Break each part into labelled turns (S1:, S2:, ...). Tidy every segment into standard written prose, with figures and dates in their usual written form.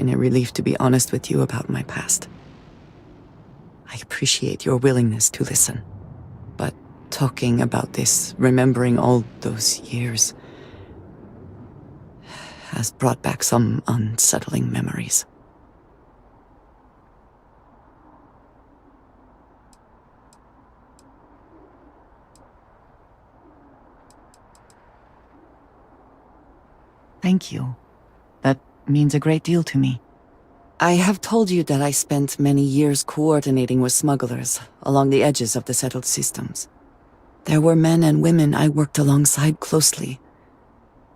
S1: been a relief to be honest with you about my past. I appreciate your willingness to listen. But talking about this, remembering all those years, has brought back some unsettling memories. Thank you. That means a great deal to me. I have told you that I spent many years coordinating with smugglers along the edges of the settled systems. There were men and women I worked alongside closely.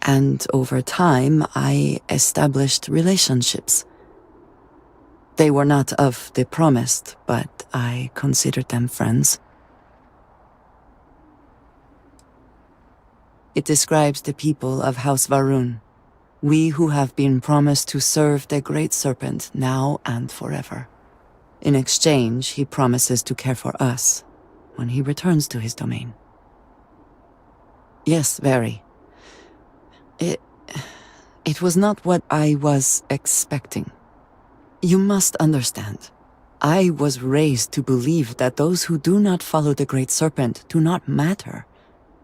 S1: And over time, I established relationships. They were not of the promised, but I considered them friends. It describes the people of House Varun. We who have been promised to serve the Great Serpent now and forever. In exchange, he promises to care for us when he returns to his domain. Yes, very. It was not what I was expecting. You must understand. I was raised to believe that those who do not follow the Great Serpent do not matter,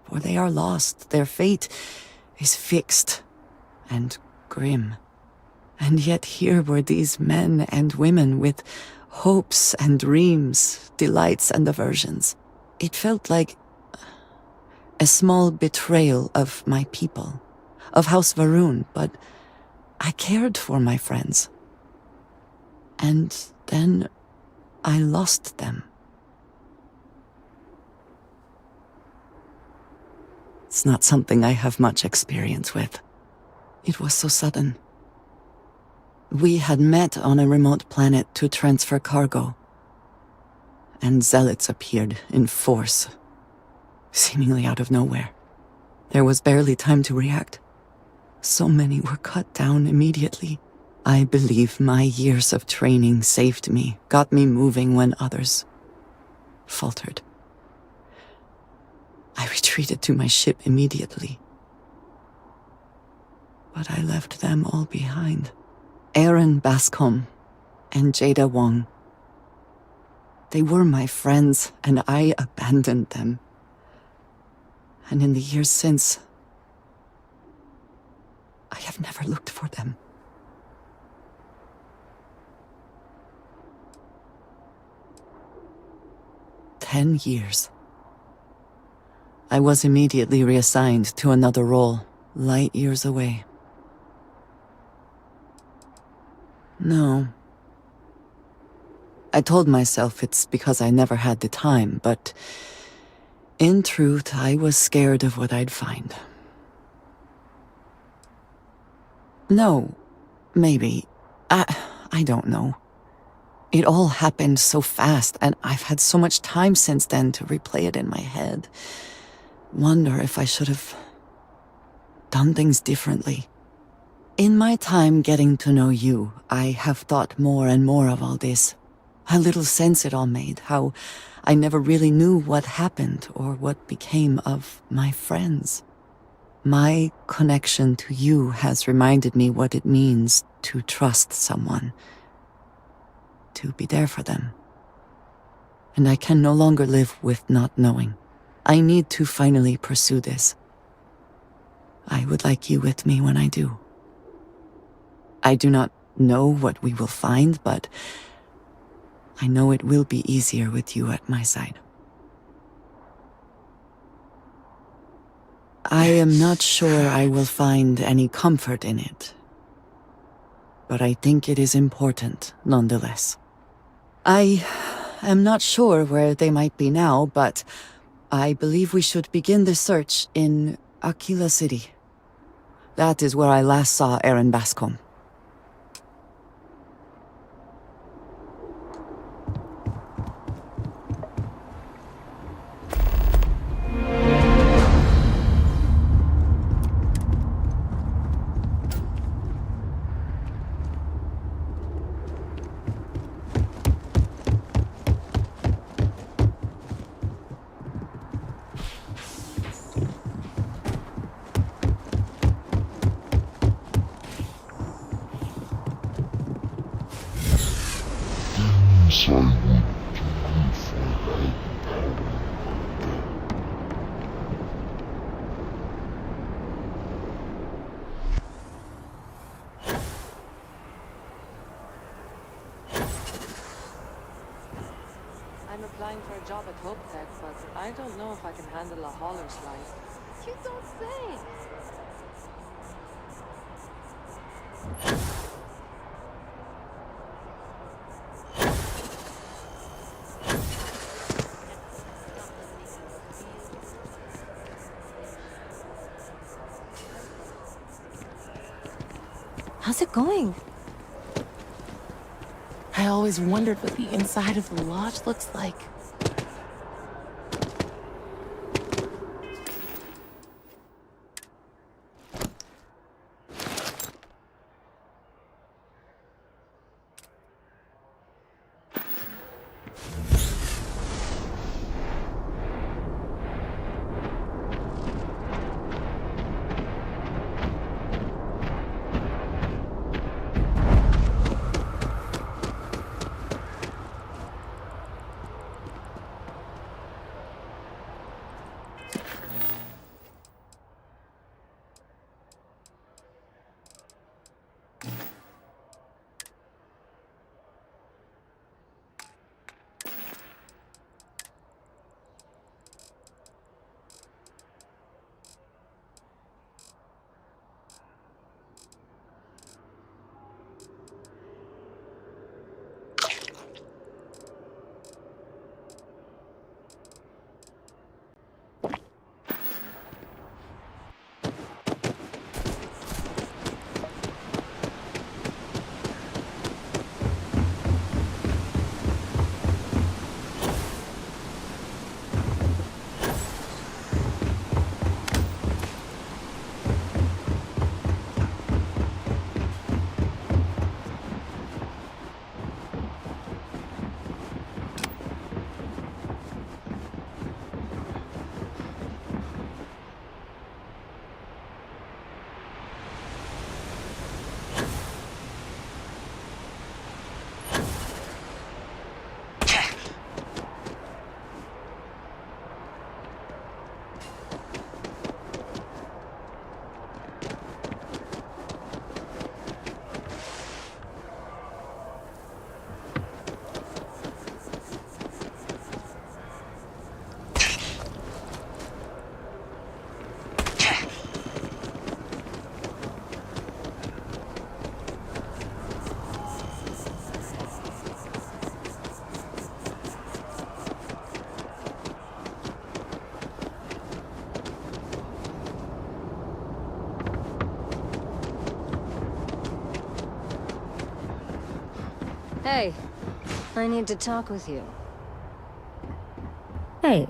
S1: for they are lost. Their fate is fixed and grim. And yet here were these men and women with hopes and dreams, delights and aversions. It felt like a small betrayal of my people, of House Varun, but I cared for my friends. And then I lost them. It's not something I have much experience with. It was so sudden. We had met on a remote planet to transfer cargo, and zealots appeared in force, seemingly out of nowhere. There was barely time to react. So many were cut down immediately. I believe my years of training saved me, got me moving when others faltered. I retreated to my ship immediately. But I left them all behind. Aaron Bascom and Jada Wong. They were my friends, and I abandoned them. And in the years since, I have never looked for them. "10 years. I was immediately reassigned to another role, light years away. No. I told myself it's because I never had the time, but in truth, I was scared of what I'd find. No, maybe. I don't know. It all happened so fast, and I've had so much time since then to replay it in my head. Wonder if I should have done things differently. In my time getting to know you, I have thought more and more of all this. How little sense it all made, how I never really knew what happened or what became of my friends. My connection to you has reminded me what it means to trust someone, to be there for them. And I can no longer live with not knowing. I need to finally pursue this. I would like you with me when I do. I do not know what we will find, but I know it will be easier with you at my side. I am not sure I will find any comfort in it, but I think it is important nonetheless. I am not sure where they might be now, but I believe we should begin the search in Aquila City. That is where I last saw Aaron Bascom.
S2: applying for a job at Hope Tech, but I don't know if I can handle a hauler's life.
S3: You don't say! How's it going?
S4: I always wondered what the inside of the lodge looks like.
S3: Hey, I need to talk with you. Hey.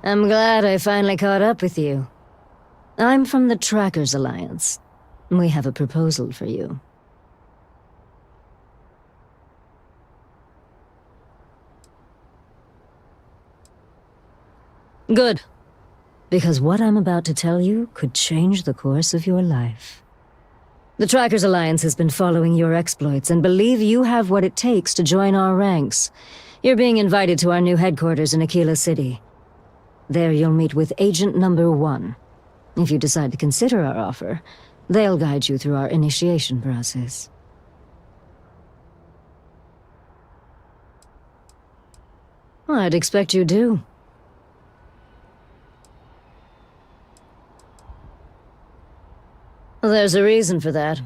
S3: I'm glad I finally caught up with you. I'm from the Trackers Alliance. We have a proposal for you. Good. Because what I'm about to tell you could change the course of your life. The Trackers Alliance has been following your exploits and believe you have what it takes to join our ranks. You're being invited to our new headquarters in Aquila City. There you'll meet with Agent Number 1. If you decide to consider our offer, they'll guide you through our initiation process. I'd expect you do. There's a reason for that.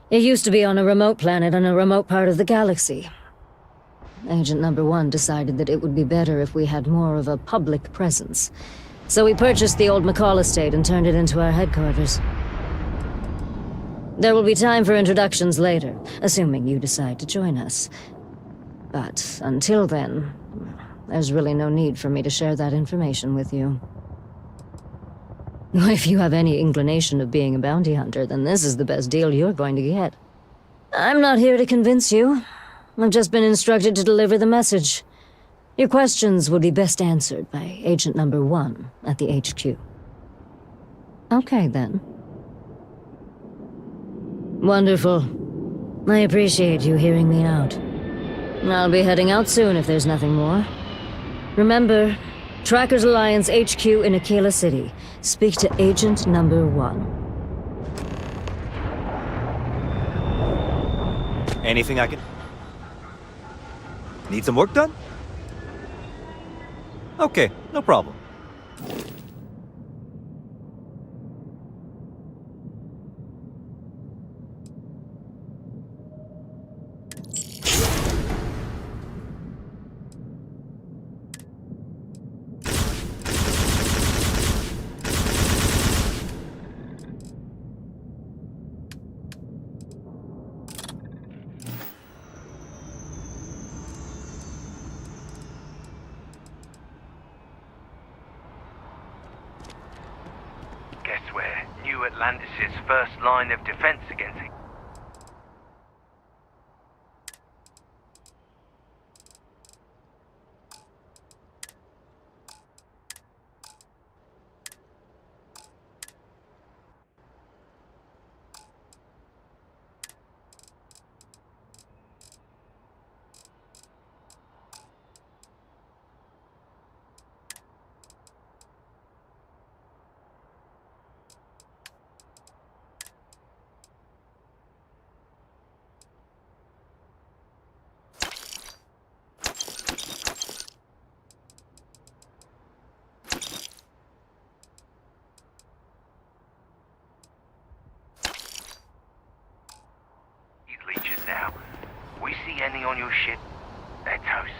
S3: It used to be on a remote planet in a remote part of the galaxy. Agent Number 1 decided that it would be better if we had more of a public presence. So we purchased the old McCall estate and turned it into our headquarters. There will be time for introductions later, assuming you decide to join us. But until then, there's really no need for me to share that information with you. If you have any inclination of being a bounty hunter, then this is the best deal you're going to get. I'm not here to convince you. I've just been instructed to deliver the message. Your questions would be best answered by Agent Number 1 at the HQ. Okay, then. Wonderful. I appreciate you hearing me out. I'll be heading out soon if there's nothing more. Remember, Trackers Alliance HQ in Aquila City. Speak to Agent Number 1.
S5: Anything I can... Need some work done? Okay, no problem.
S6: Guess where New Atlantis' first line of defense against it. These leeches now. We see any on your ship, they're toast.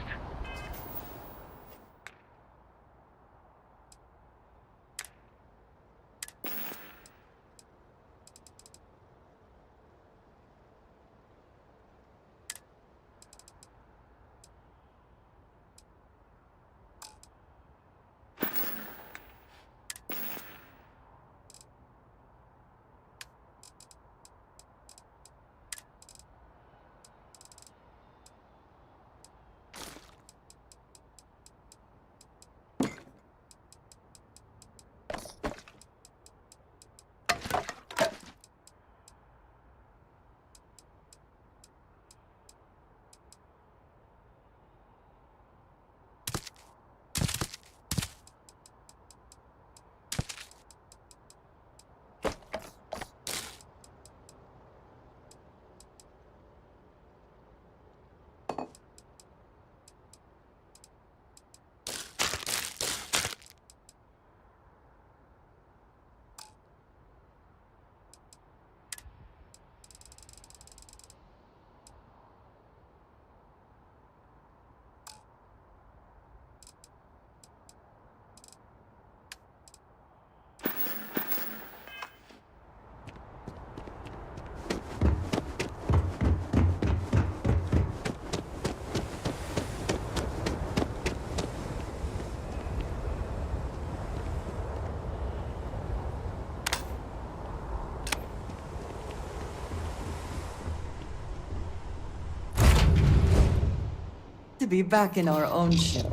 S1: To be back in our own ship.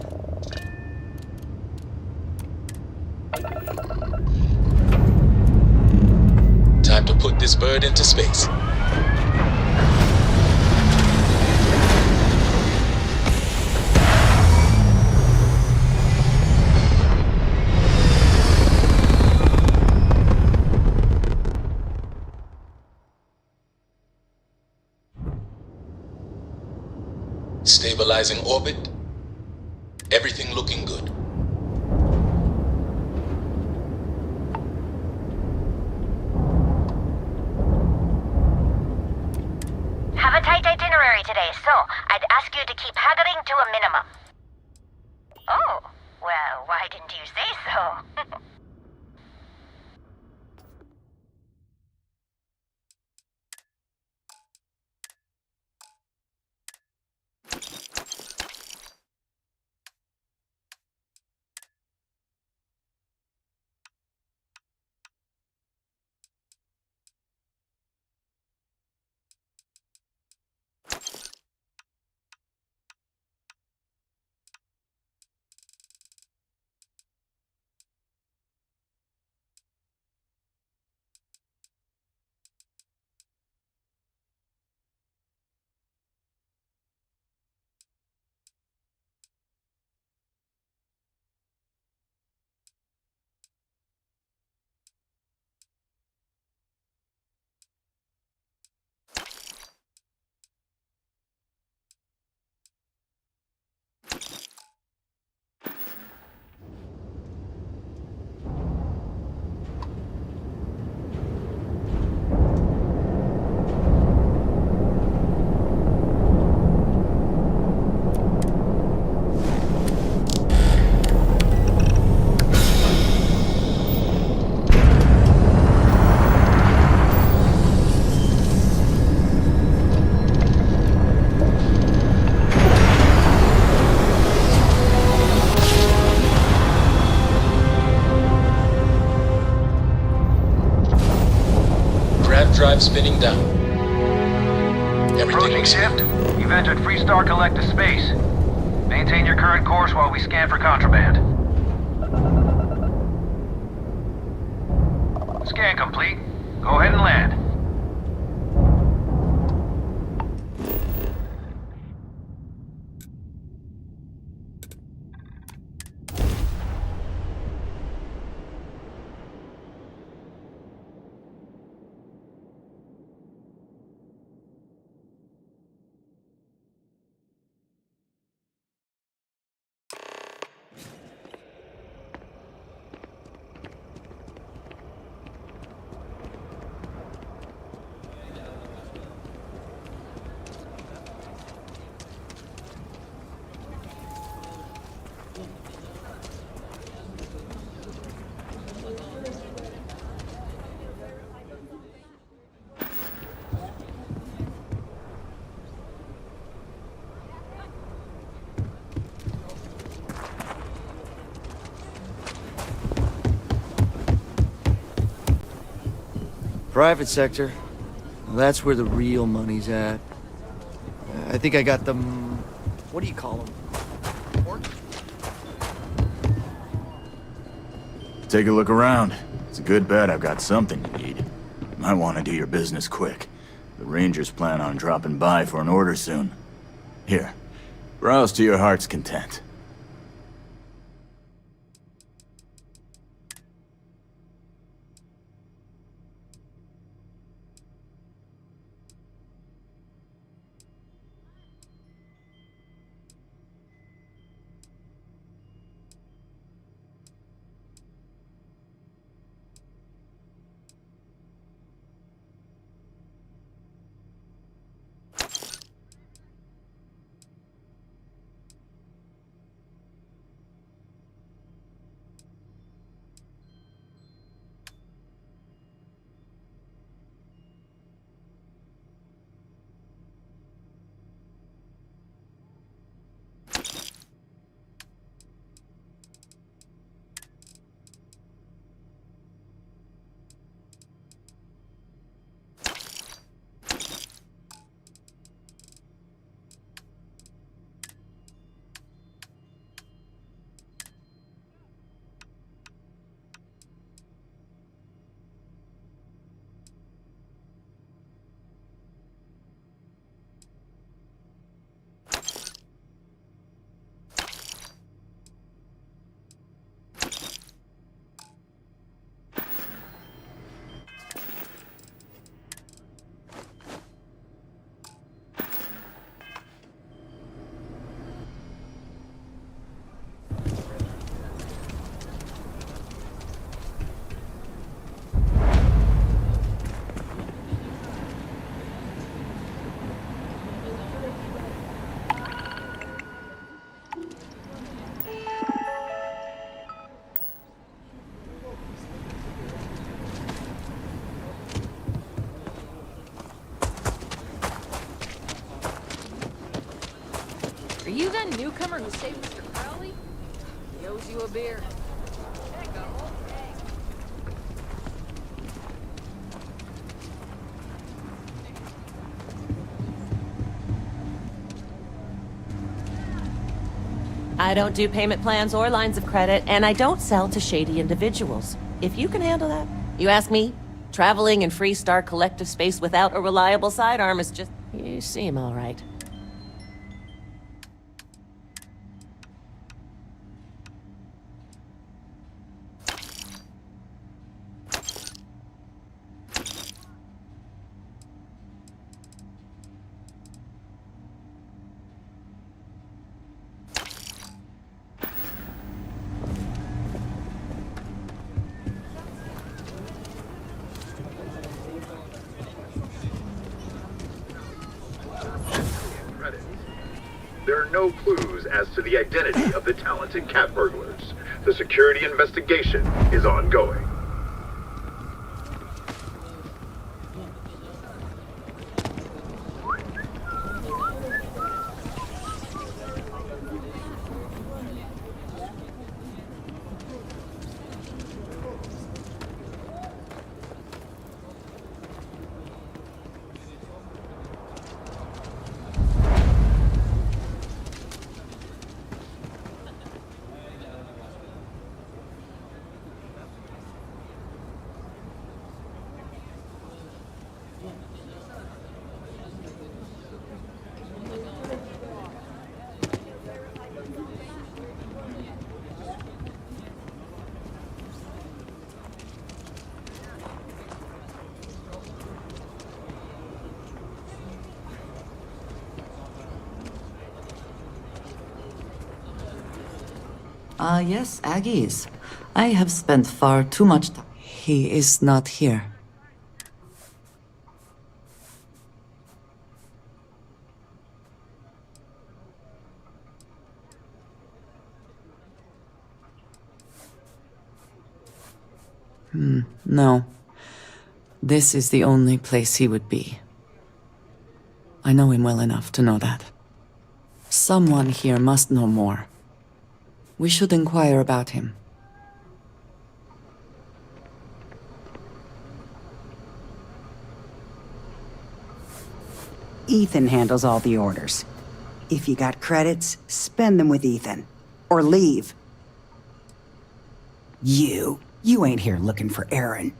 S7: Time to put this bird into space. Stabilizing orbit. Everything looking good.
S8: Have a tight itinerary today, so I'd ask you to keep haggling to a minimum. Oh, well, why didn't you say so?
S7: drive spinning down. Everything
S6: Approaching
S7: looks
S6: shift.
S7: good.
S6: You've entered Freestar Collective space. Maintain your current course while we scan for contraband. Scan complete. Go ahead and land.
S5: Private sector. Well, that's where the real money's at. I think I got them... What do you call them?
S9: Take a look around. It's a good bet I've got something you need. Might want to do your business quick. The Rangers plan on dropping by for an order soon. Here, browse to your heart's content.
S2: Are you that newcomer who saved Mr. Crowley? He owes you a beer.
S4: I don't do payment plans or lines of credit, and I don't sell to shady individuals. If you can handle that. You ask me, traveling in Freestar Collective space without a reliable sidearm is just... You seem all right.
S10: There are no clues as to the identity of the talented cat burglars. The security investigation is ongoing.
S1: Yes, Aggies. I have spent far too much time. He is not here. No. This is the only place he would be. I know him well enough to know that. Someone here must know more. We should inquire about him.
S11: Ethan handles all the orders. If you got credits, spend them with Ethan. Or leave. You ain't here looking for Erin.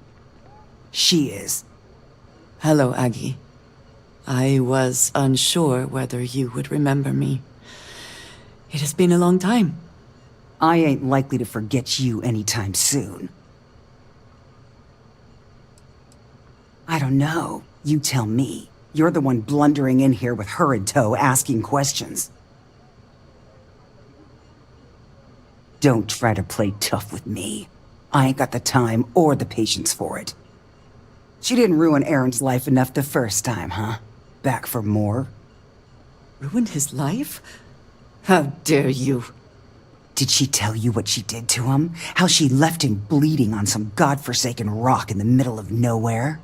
S11: She is.
S1: Hello, Aggie. I was unsure whether you would remember me. It has been a long time.
S11: I ain't likely to forget you anytime soon. I don't know. You tell me. You're the one blundering in here with her in tow, asking questions. Don't try to play tough with me. I ain't got the time or the patience for it. She didn't ruin Aaron's life enough the first time, huh? Back for more?
S1: Ruined his life? How dare you?
S11: Did she tell you what she did to him? How she left him bleeding on some godforsaken rock in the middle of nowhere?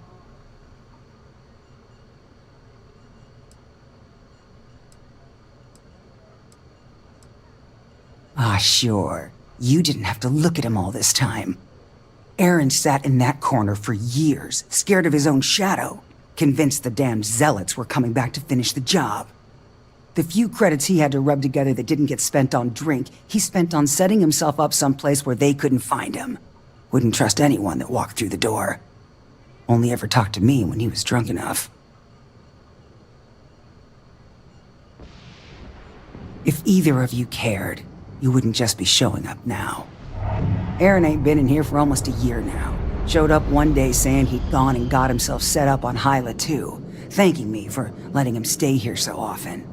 S11: Ah, sure. You didn't have to look at him all this time. Aaron sat in that corner for years, scared of his own shadow, convinced the damned zealots were coming back to finish the job. The few credits he had to rub together that didn't get spent on drink, he spent on setting himself up someplace where they couldn't find him. Wouldn't trust anyone that walked through the door. Only ever talked to me when he was drunk enough. If either of you cared, you wouldn't just be showing up now. Aaron ain't been in here for almost a year now. Showed up one day saying he'd gone and got himself set up on Hyla too, thanking me for letting him stay here so often.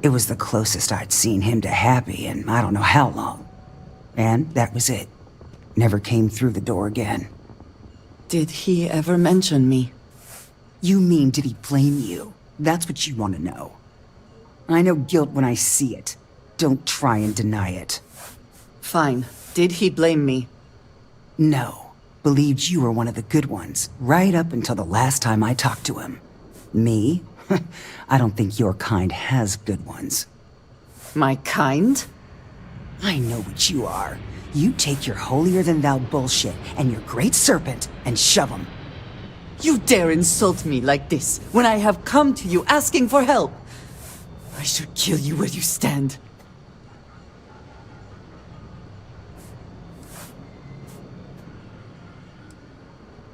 S11: It was the closest I'd seen him to happy in I don't know how long. And that was it. Never came through the door again.
S1: Did he ever mention me?
S11: You mean, did he blame you? That's what you want to know. I know guilt when I see it. Don't try and deny it.
S1: Fine. Did he blame me?
S11: No. Believed you were one of the good ones, right up until the last time I talked to him. Me? I don't think your kind has good ones.
S1: My kind?
S11: I know what you are. You take your holier-than-thou bullshit and your great serpent and shove 'em.
S1: You dare insult me like this when I have come to you asking for help. I should kill you where you stand.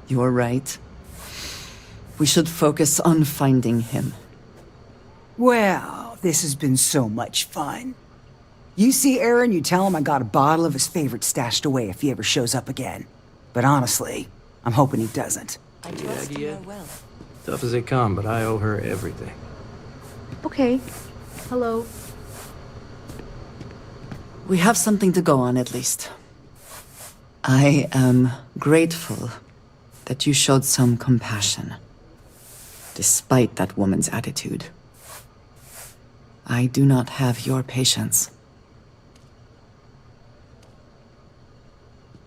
S1: You're right. We should focus on finding him.
S11: Well, this has been so much fun. You see Aaron, you tell him I got a bottle of his favorite stashed away if he ever shows up again. But honestly, I'm hoping he doesn't.
S4: I trust
S12: idea.
S4: her well.
S12: Tough as they come, but I owe her everything.
S2: Okay. Hello.
S1: We have something to go on, at least. I am grateful that you showed some compassion, despite that woman's attitude. I do not have your patience.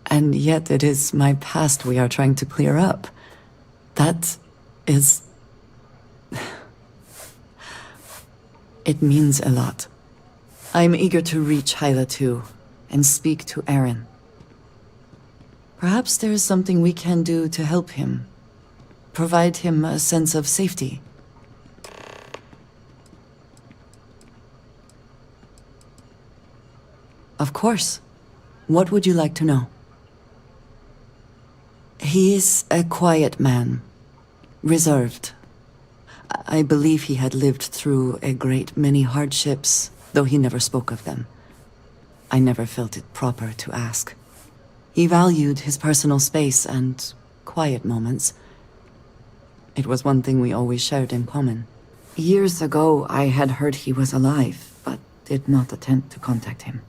S1: And yet it is my past we are trying to clear up. That is... It means a lot. I'm eager to reach Hyla too, and speak to Aaron. Perhaps there is something we can do to help him. Provide him a sense of safety. Of course. What would you like to know? He is a quiet man. Reserved. I believe he had lived through a great many hardships, though he never spoke of them. I never felt it proper to ask. He valued his personal space and quiet moments. It was one thing we always shared in common. Years ago, I had heard he was alive, but did not attempt to contact him.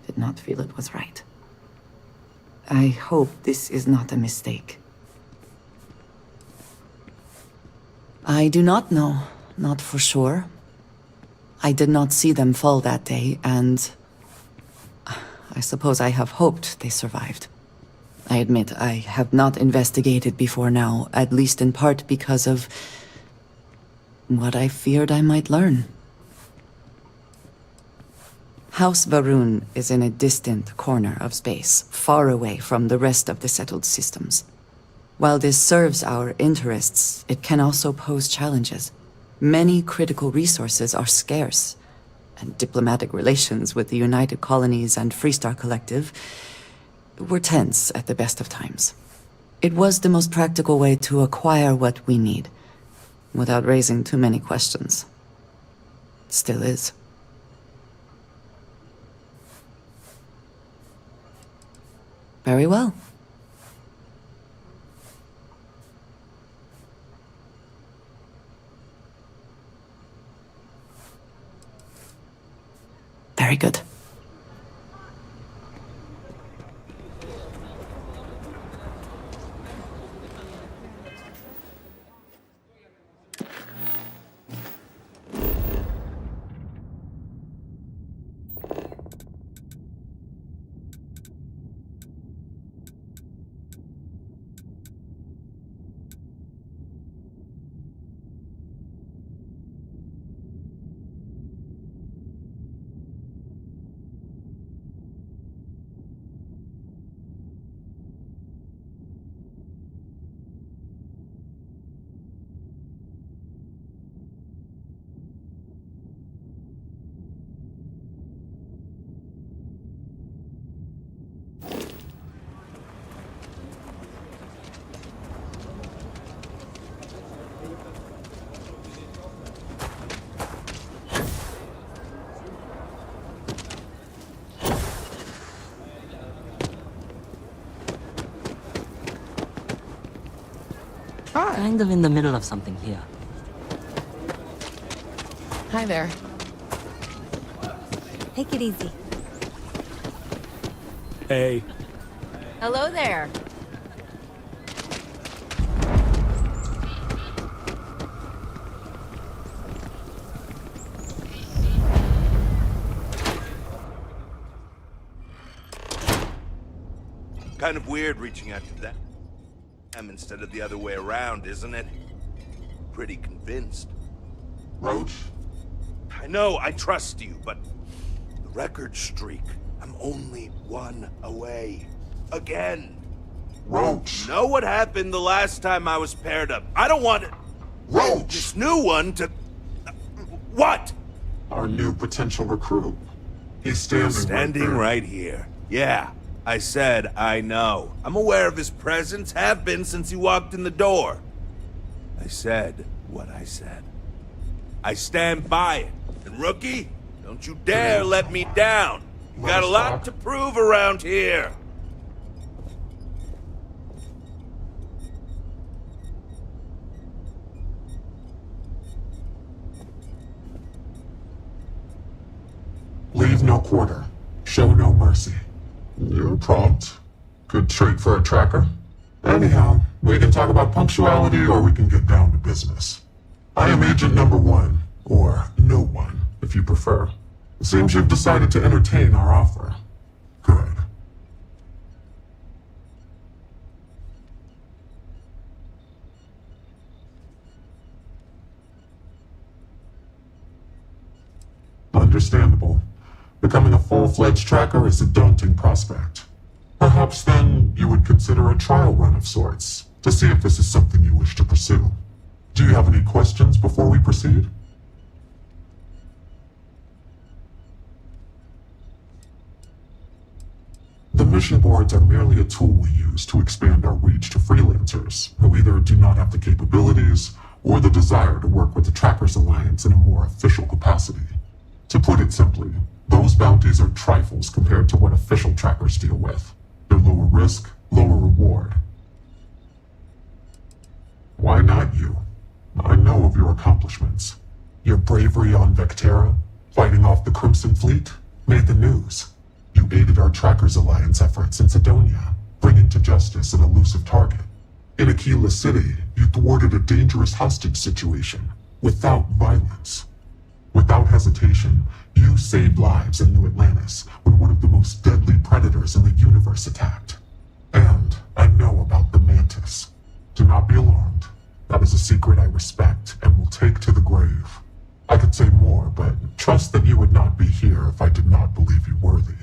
S1: did not feel it was right. I hope this is not a mistake. I do not know, not for sure. I did not see them fall that day, and I suppose I have hoped they survived. I admit I have not investigated before now, at least in part because of what I feared I might learn. House Varun is in a distant corner of space, far away from the rest of the settled systems. While this serves our interests, it can also pose challenges. Many critical resources are scarce, and diplomatic relations with the United Colonies and Freestar Collective were tense at the best of times. It was the most practical way to acquire what we need, without raising too many questions. Still is. Very well. Very good.
S13: Kind of in the middle of something here.
S2: Hi there.
S14: Take it easy.
S12: Hey.
S2: Hello there.
S6: Kind of weird reaching out to them instead of the other way around, isn't it? Pretty convinced.
S10: Roach?
S6: I know, I trust you, but the record streak, I'm only one away. Again.
S10: Roach!
S6: Know what happened the last time I was paired up? I don't want
S10: Roach!
S6: this new one to... What?
S10: Our new potential recruit. He's
S6: Standing right here. Yeah, I said I know. I'm aware of his presence, have been since he walked in the door. I said what I said. I stand by it. And rookie, don't you dare let me down. You got a lot to prove around here.
S10: Leave no quarter. Show no mercy. You're prompt. Good trait for a tracker. Anyhow, we can talk about punctuality or we can get down to business. I am Agent Number 1, or No One, if you prefer. It seems you've decided to entertain our offer. Good. Understandable. Becoming a full-fledged tracker is a daunting prospect. Perhaps then you would consider a trial run of sorts, to see if this is something you wish to pursue. Do you have any questions before we proceed? The mission boards are merely a tool we use to expand our reach to freelancers who either do not have the capabilities or the desire to work with the Trackers Alliance in a more official capacity. To put it simply, those bounties are trifles compared to what official trackers deal with. They're lower risk, lower reward. Why not you? I know of your accomplishments. Your bravery on Vectera, fighting off the Crimson Fleet, made the news. You you aided our Trackers Alliance efforts in Sidonia, bringing to justice an elusive target. In Aquila City, you thwarted a dangerous hostage situation, without violence. Without hesitation, you saved lives in New Atlantis when one of the most deadly predators in the universe attacked. And I know about the Mantis. Do not be alarmed. That is a secret I respect and will take to the grave. I could say more, but trust that you would not be here if I did not believe you worthy.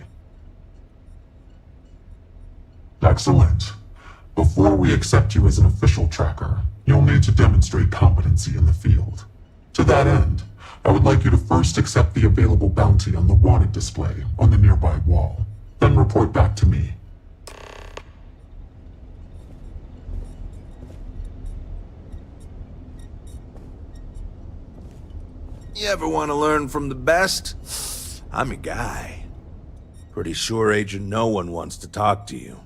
S10: Excellent. Before we accept you as an official tracker, you'll need to demonstrate competency in the field. To that end, I would like you to first accept the available bounty on the wanted display on the nearby wall, then report back to me.
S6: You ever want to learn from the best? I'm your guy. Pretty sure Agent No One wants to talk to you.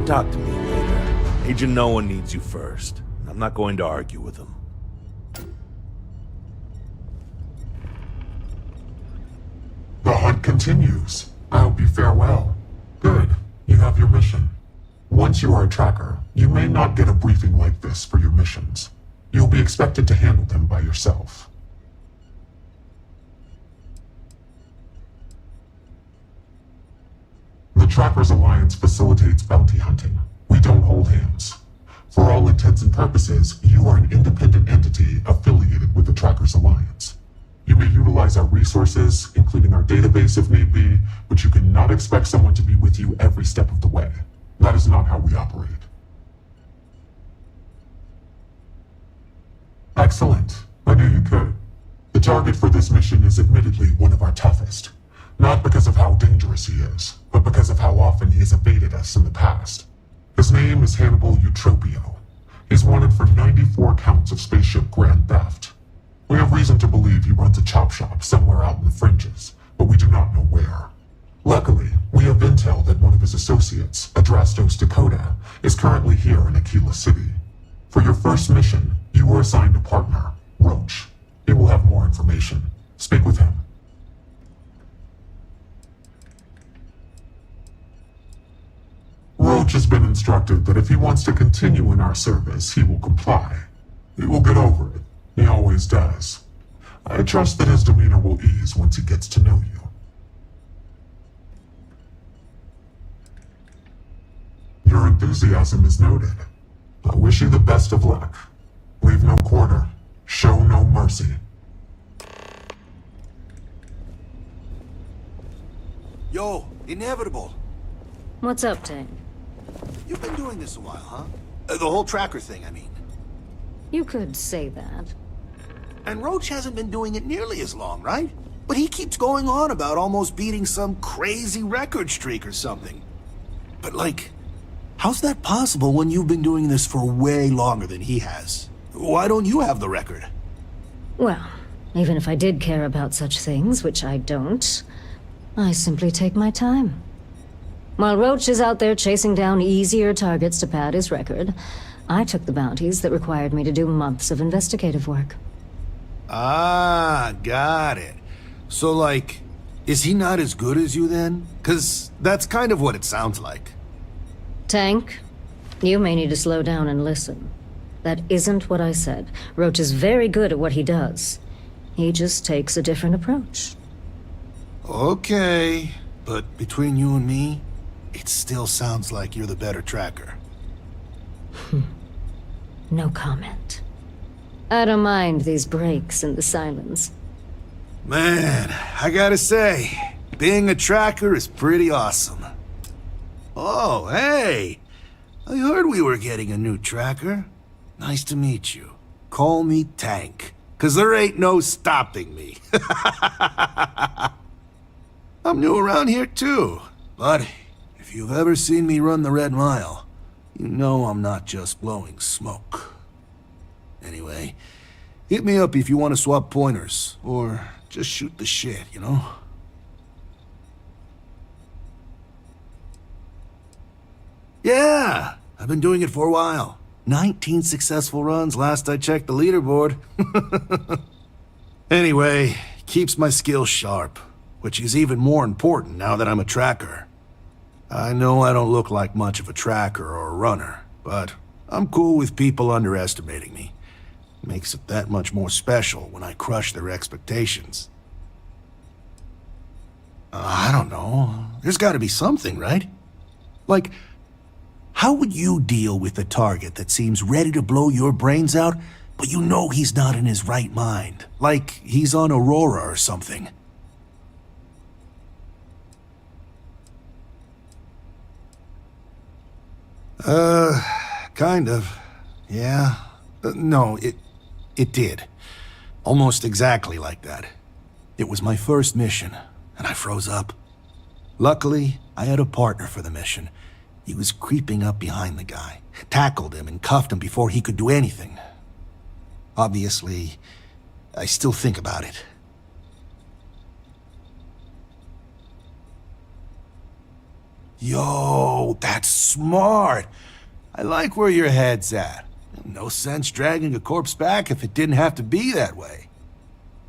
S6: Talk to me later. Agent No One needs you first. I'm not going to argue with him.
S10: The hunt continues. I hope you fare well. Good. You have your mission. Once you are a tracker, you may not get a briefing like this for your missions. You'll be expected to handle them by yourself. The Trackers Alliance facilitates bounty hunting. We don't hold hands. For all intents and purposes, you are an independent entity affiliated with the Trackers Alliance. You may utilize our resources, including our database if need be, but you cannot expect someone to be with you every step of the way. That is not how we operate. Excellent. I knew you could. The target for this mission is admittedly one of our toughest. Not because of how dangerous he is, but because of how often he has evaded us in the past. His name is Hannibal Eutropio. He's wanted for 94 counts of spaceship grand theft. We have reason to believe he runs a chop shop somewhere out in the fringes, but we do not know where. Luckily, we have intel that one of his associates, Adrastos Dakota, is currently here in Aquila City. For your first mission, you were assigned a partner, Roach. He will have more information. Speak with him. Roach has been instructed that if he wants to continue in our service, he will comply. He will get over it. He always does. I trust that his demeanor will ease once he gets to know you. Your enthusiasm is noted. I wish you the best of luck. Leave no quarter. Show no mercy.
S14: Yo, Inevitable.
S3: What's up, Tang?
S14: You've been doing this a while, huh? The whole tracker thing, I mean.
S3: You could say that.
S14: And Roach hasn't been doing it nearly as long, right? But he keeps going on about almost beating some crazy record streak or something. But like, how's that possible when you've been doing this for way longer than he has? Why don't you have the record?
S3: Well, even if I did care about such things, which I don't, I simply take my time. While Roach is out there chasing down easier targets to pad his record, I took the bounties that required me to do months of investigative work.
S14: Ah, got it. So like, is he not as good as you then? 'Cause that's kind of what it sounds like.
S3: Tank, you may need to slow down and listen. That isn't what I said. Roach is very good at what he does. He just takes a different approach.
S14: Okay, but between you and me, it still sounds like you're the better tracker.
S3: No comment. I don't mind these breaks in the silence.
S14: Man, I gotta say, being a tracker is pretty awesome. Oh, hey! I heard we were getting a new tracker. Nice to meet you. Call me Tank, 'cause there ain't no stopping me. I'm new around here too, but If you've ever seen me run the Red Mile, you know I'm not just blowing smoke. Anyway, hit me up if you want to swap pointers, or just shoot the shit, you know? Yeah, I've been doing it for a while. 19 successful runs last I checked the leaderboard. Anyway, keeps my skills sharp, which is even more important now that I'm a tracker. I know I don't look like much of a tracker or a runner, but I'm cool with people underestimating me. Makes it that much more special when I crush their expectations. I don't know. There's gotta be something, right? Like, how would you deal with a target that seems ready to blow your brains out, but you know he's not in his right mind? Like he's on Aurora or something. Kind of. Yeah. No, it did. Almost exactly like that. It was my first mission, and I froze up. Luckily, I had a partner for the mission. He was creeping up behind the guy, tackled him and cuffed him before he could do anything. Obviously, I still think about it. Yo, that's smart. I like where your head's at. No sense dragging a corpse back if it didn't have to be that way.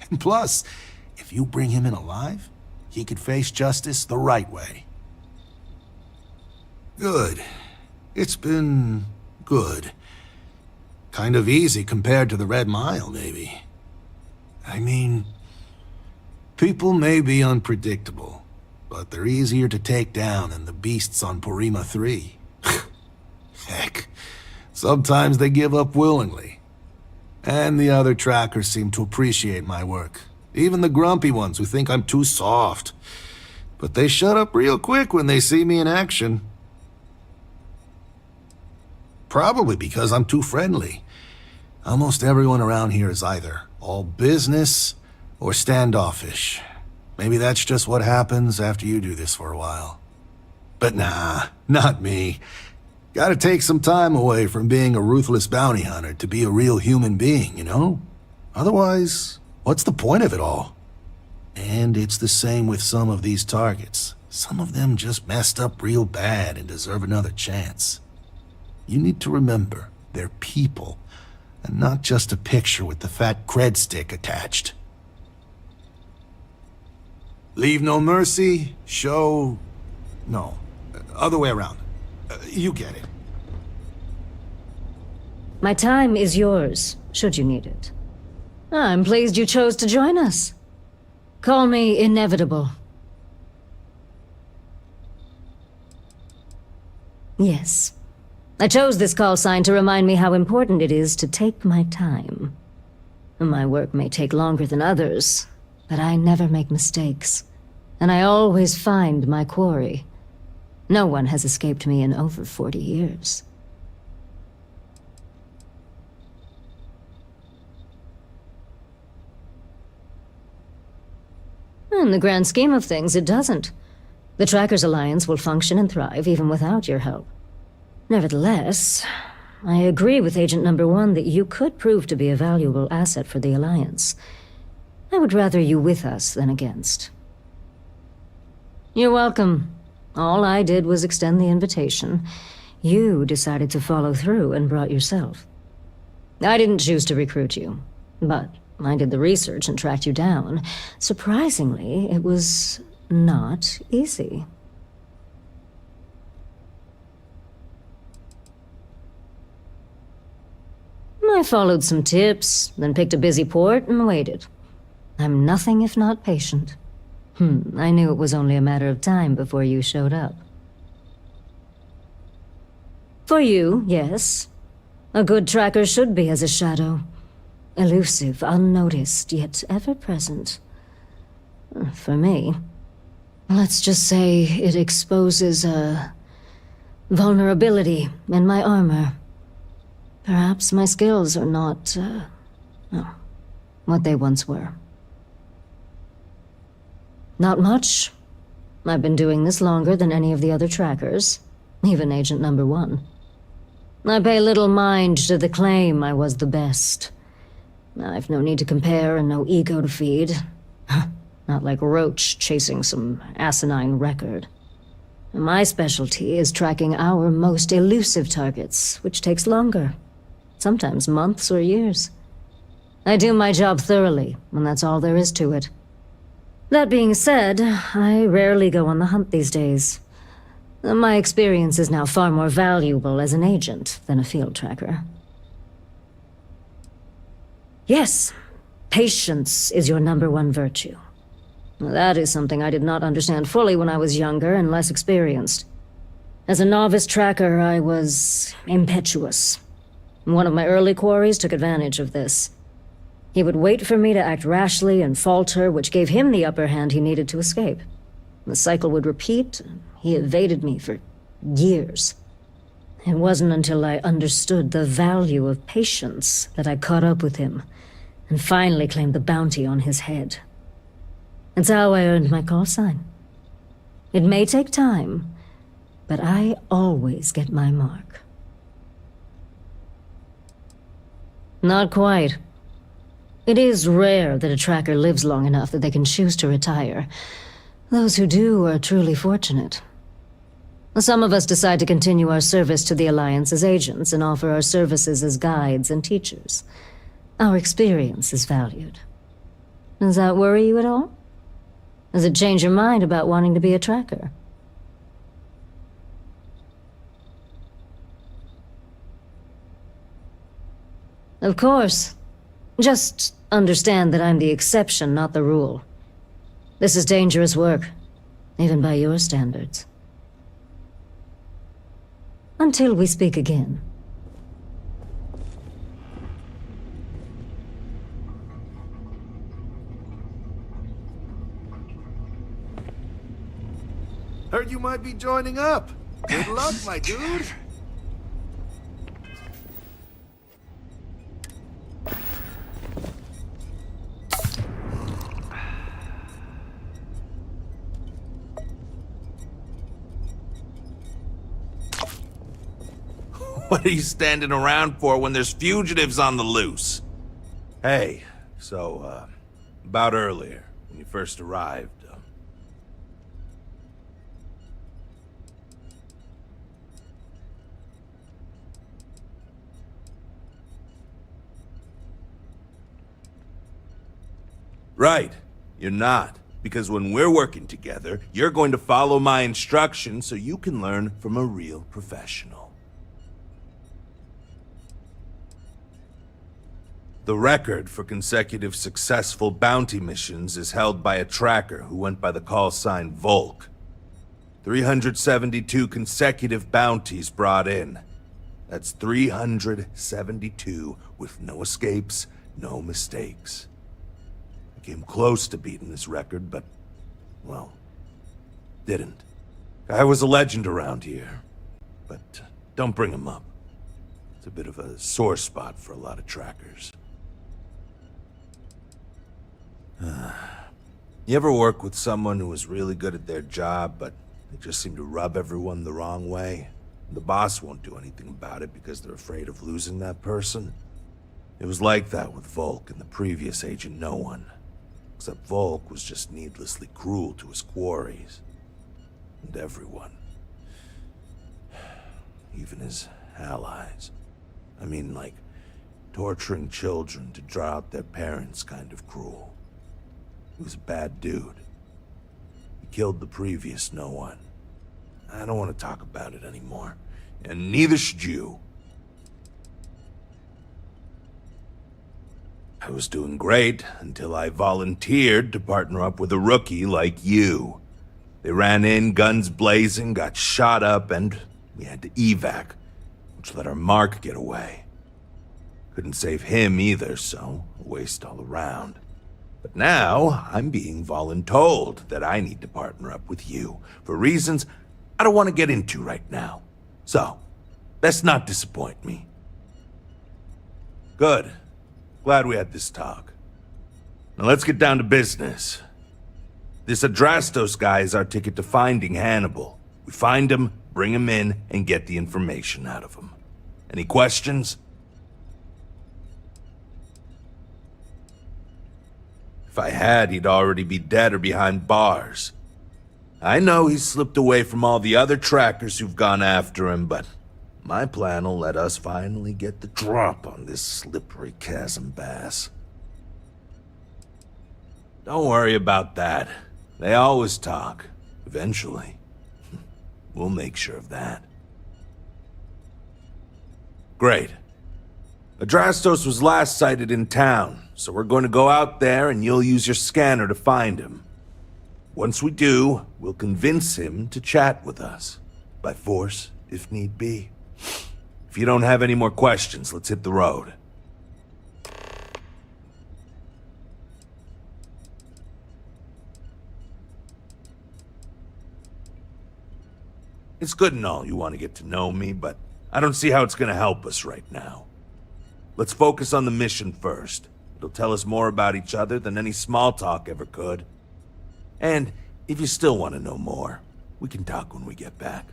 S14: And plus, if you bring him in alive, he could face justice the right way. Good. It's been good. Kind of easy compared to the Red Mile, maybe. I mean, people may be unpredictable, but they're easier to take down than the beasts on Porima 3. Heck, sometimes they give up willingly. And the other trackers seem to appreciate my work. Even the grumpy ones who think I'm too soft. But they shut up real quick when they see me in action. Probably because I'm too friendly. Almost everyone around here is either all business or standoffish. Maybe that's just what happens after you do this for a while. But nah, not me. Gotta take some time away from being a ruthless bounty hunter to be a real human being, you know? Otherwise, what's the point of it all? And it's the same with some of these targets. Some of them just messed up real bad and deserve another chance. You need to remember, they're people, and not just a picture with the fat cred stick attached. Leave no mercy, show... No, other way around. You get it.
S3: My time is yours, should you need it. I'm pleased you chose to join us. Call me inevitable. Yes. I chose this call sign to remind me how important it is to take my time. My work may take longer than others, but I never make mistakes. And I always find my quarry. No one has escaped me in over 40 years. In the grand scheme of things, it doesn't. The Trackers Alliance will function and thrive even without your help. Nevertheless, I agree with Agent Number 1 that you could prove to be a valuable asset for the Alliance. I would rather you with us than against. You're welcome. All I did was extend the invitation. You decided to follow through and brought yourself. I didn't choose to recruit you, but I did the research and tracked you down. Surprisingly, it was not easy. I followed some tips, then picked a busy port and waited. I'm nothing if not patient. I knew it was only a matter of time before you showed up. For you, yes. A good tracker should be as a shadow. Elusive, unnoticed, yet ever-present. For me, let's just say it exposes a vulnerability in my armor. Perhaps my skills are not, what they once were. Not much, I've been doing this longer than any of the other trackers, even Agent Number 1. I pay little mind to the claim I was the best. I've no need to compare and no ego to feed. Not like Roach chasing some asinine record. My specialty is tracking our most elusive targets, which takes longer. Sometimes months or years. I do my job thoroughly, and that's all there is to it. That being said, I rarely go on the hunt these days. My experience is now far more valuable as an agent than a field tracker. Yes, patience is your number one virtue. That is something I did not understand fully when I was younger and less experienced. As a novice tracker, I was impetuous. One of my early quarries took advantage of this. He would wait for me to act rashly and falter, which gave him the upper hand he needed to escape. The cycle would repeat. He evaded me for years. It wasn't until I understood the value of patience that I caught up with him and finally claimed the bounty on his head. It's how I earned my call sign. It may take time, but I always get my mark. Not quite. It is rare that a tracker lives long enough that they can choose to retire. Those who do are truly fortunate. Some of us decide to continue our service to the Alliance as agents and offer our services as guides and teachers. Our experience is valued. Does that worry you at all? Does it change your mind about wanting to be a tracker? Of course. Just understand that I'm the exception, not the rule. This is dangerous work, even by your standards. Until we speak again.
S14: Heard you might be joining up. Good luck, my dude.
S6: What are you standing around for when there's fugitives on the loose? Hey, so, about earlier, when you first arrived, Right, you're not. Because when we're working together, you're going to follow my instructions so you can learn from a real professional. The record for consecutive successful bounty missions is held by a tracker who went by the call sign Volk. 372 consecutive bounties brought in. That's 372 with no escapes, no mistakes. I came close to beating this record, but, well, didn't. I was a legend around here, but don't bring him up. It's a bit of a sore spot for a lot of trackers. You ever work with someone who was really good at their job, but they just seem to rub everyone the wrong way? The boss won't do anything about it because they're afraid of losing that person. It was like that with Volk and the previous Agent No One. Except Volk was just needlessly cruel to his quarries. And everyone. Even his allies. I mean, like, torturing children to draw out their parents kind of cruel. He was a bad dude. He killed the previous No One. I don't want to talk about it anymore. And neither should you. I was doing great until I volunteered to partner up with a rookie like you. They ran in, guns blazing, got shot up, and we had to evac, which let our mark get away. Couldn't save him either, so a waste all around. But now, I'm being voluntold that I need to partner up with you, for reasons I don't want to get into right now. So, best not disappoint me. Good. Glad we had this talk. Now let's get down to business. This Adrastos guy is our ticket to finding Hannibal. We find him, bring him in, and get the information out of him. Any questions? If I had, he'd already be dead or behind bars. I know he's slipped away from all the other trackers who've gone after him, but my plan will let us finally get the drop on this slippery chasm bass. Don't worry about that. They always talk. Eventually. We'll make sure of that. Great. Adrastos was last sighted in town, so we're going to go out there and you'll use your scanner to find him. Once we do, we'll convince him to chat with us. By force, if need be. If you don't have any more questions, let's hit the road. It's good and all you want to get to know me, but I don't see how it's going to help us right now. Let's focus on the mission first. It'll tell us more about each other than any small talk ever could. And if you still want to know more, we can talk when we get back.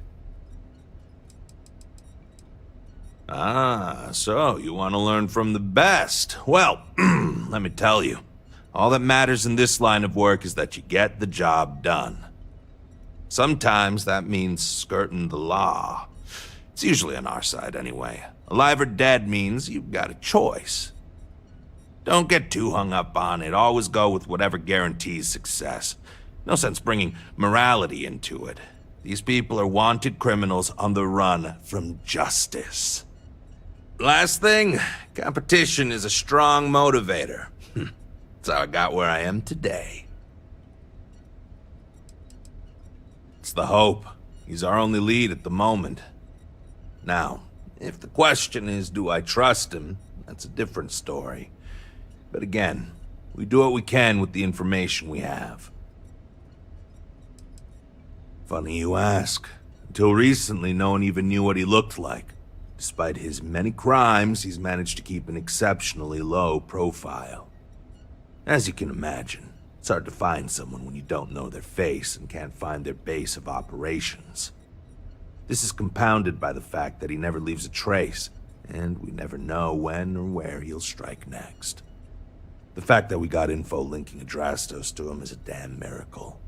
S6: Ah, so you want to learn from the best. Well, let me tell you, all that matters in this line of work is that you get the job done. Sometimes that means skirting the law. It's usually on our side anyway. Alive or dead means you've got a choice. Don't get too hung up on it. Always go with whatever guarantees success. No sense bringing morality into it. These people are wanted criminals on the run from justice. Last thing, competition is a strong motivator. That's how I got where I am today. It's the Hope. He's our only lead at the moment. Now, if the question is, do I trust him? That's a different story. But again, we do what we can with the information we have. Funny you ask. Until recently, no one even knew what he looked like. Despite his many crimes, he's managed to keep an exceptionally low profile. As you can imagine, it's hard to find someone when you don't know their face and can't find their base of operations. This is compounded by the fact that he never leaves a trace, and we never know when or where he'll strike next. The fact that we got info linking Adrastos to him is a damn miracle.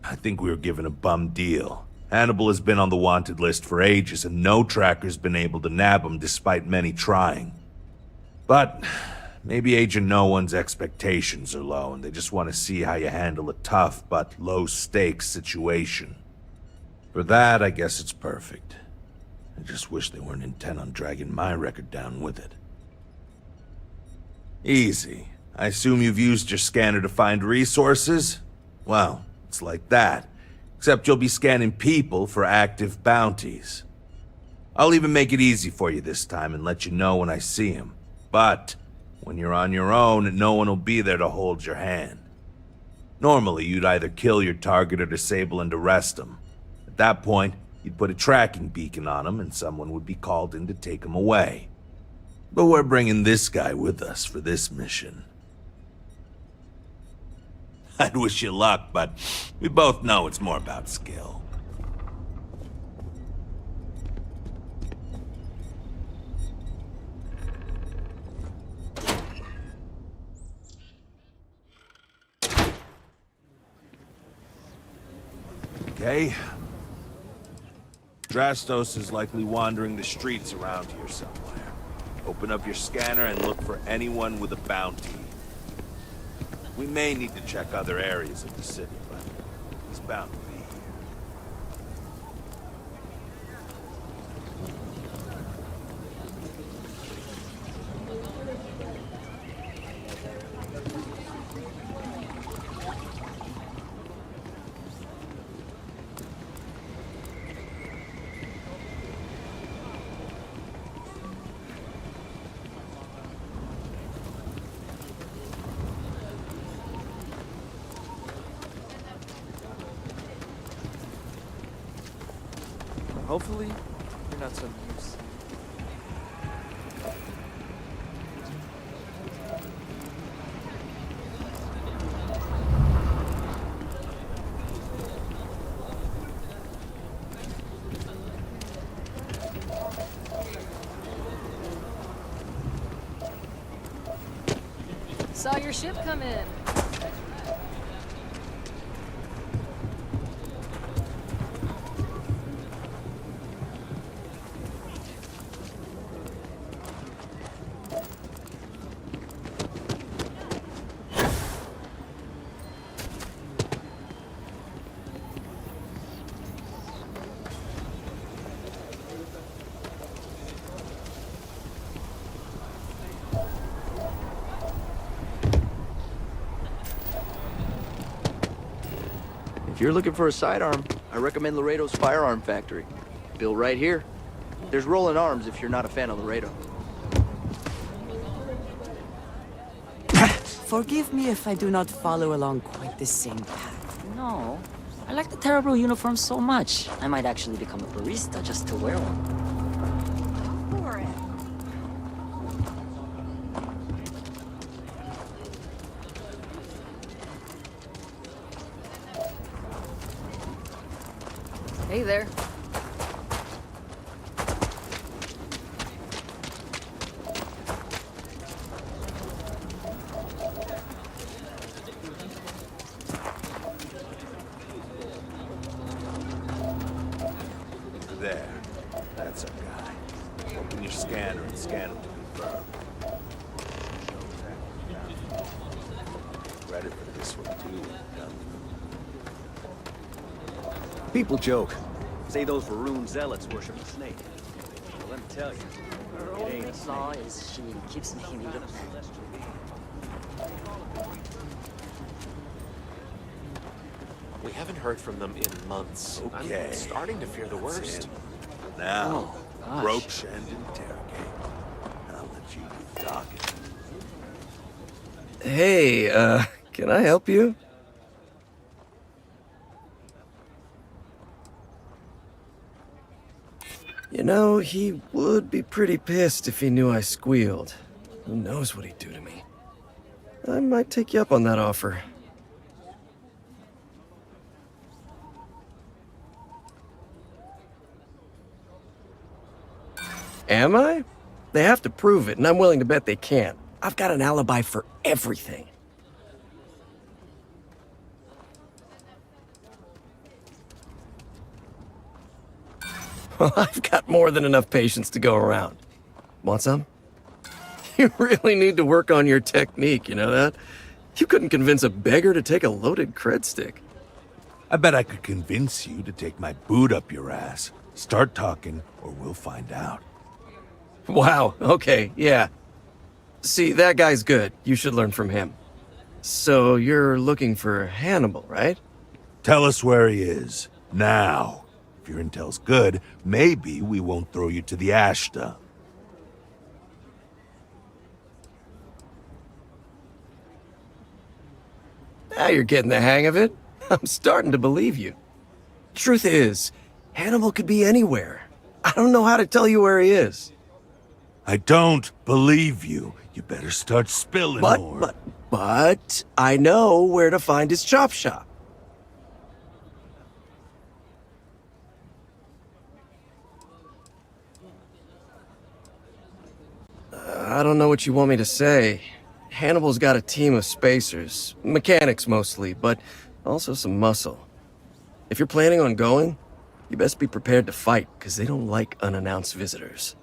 S6: I think we were given a bum deal. Hannibal has been on the wanted list for ages, and no tracker's been able to nab him despite many trying. But maybe Agent No One's expectations are low, and they just want to see how you handle a tough but low-stakes situation. For that, I guess it's perfect. I just wish they weren't intent on dragging my record down with it. Easy. I assume you've used your scanner to find resources? Well, it's like that, except you'll be scanning people for active bounties. I'll even make it easy for you this time and let you know when I see him. But when you're on your own, no one will be there to hold your hand. Normally, you'd either kill your target or disable and arrest him. At that point, you'd put a tracking beacon on him and someone would be called in to take him away. But we're bringing this guy with us for this mission. I'd wish you luck, but we both know it's more about skill. Okay. Adrastos is likely wandering the streets around here somewhere. Open up your scanner and look for anyone with a bounty. We may need to check other areas of the city, but he's bound to be here.
S15: Hopefully, you're not so used.
S2: Saw your ship come in.
S5: If you're looking for a sidearm, I recommend Laredo's Firearm Factory. Built right here. There's rolling arms if you're not a fan of Laredo.
S13: Forgive me if I do not follow along quite the same path. No. I like the terrible uniform so much. I might actually become a barista just to wear one.
S2: Hey there.
S6: There. That's our guy. Open your scanner and scan him to confirm. Credit for this one, too.
S16: People joke. Say those Varun zealots worship the snake. Well, let me tell you, it ain't a snake.
S13: Law is she keeps me muted.
S15: We haven't heard from them in months.
S6: Okay.
S15: I'm starting to fear the worst.
S6: Now,
S13: Oh, gosh.
S6: approach and interrogate. I'll let you do talking.
S17: Hey, can I help you? You know, he would be pretty pissed if he knew I squealed. Who knows what he'd do to me? I might take you up on that offer. Am I? They have to prove it, and I'm willing to bet they can't. I've got an alibi for everything. Well, I've got more than enough patience to go around. Want some? You really need to work on your technique, you know that? You couldn't convince a beggar to take a loaded cred stick.
S6: I bet I could convince you to take my boot up your ass. Start talking, or we'll find out.
S17: Wow, okay, yeah. See, that guy's good. You should learn from him. So you're looking for Hannibal, right?
S6: Tell us where he is, now. If your intel's good, maybe we won't throw you to the ash dump.
S17: Now you're getting the hang of it. I'm starting to believe you. Truth is, Hannibal could be anywhere. I don't know how to tell you where he is.
S6: I don't believe you. You better start spilling more.
S17: But I know where to find his chop shop. I don't know what you want me to say. Hannibal's got a team of spacers, mechanics mostly, but also some muscle. If you're planning on going, you best be prepared to fight, because they don't like unannounced visitors.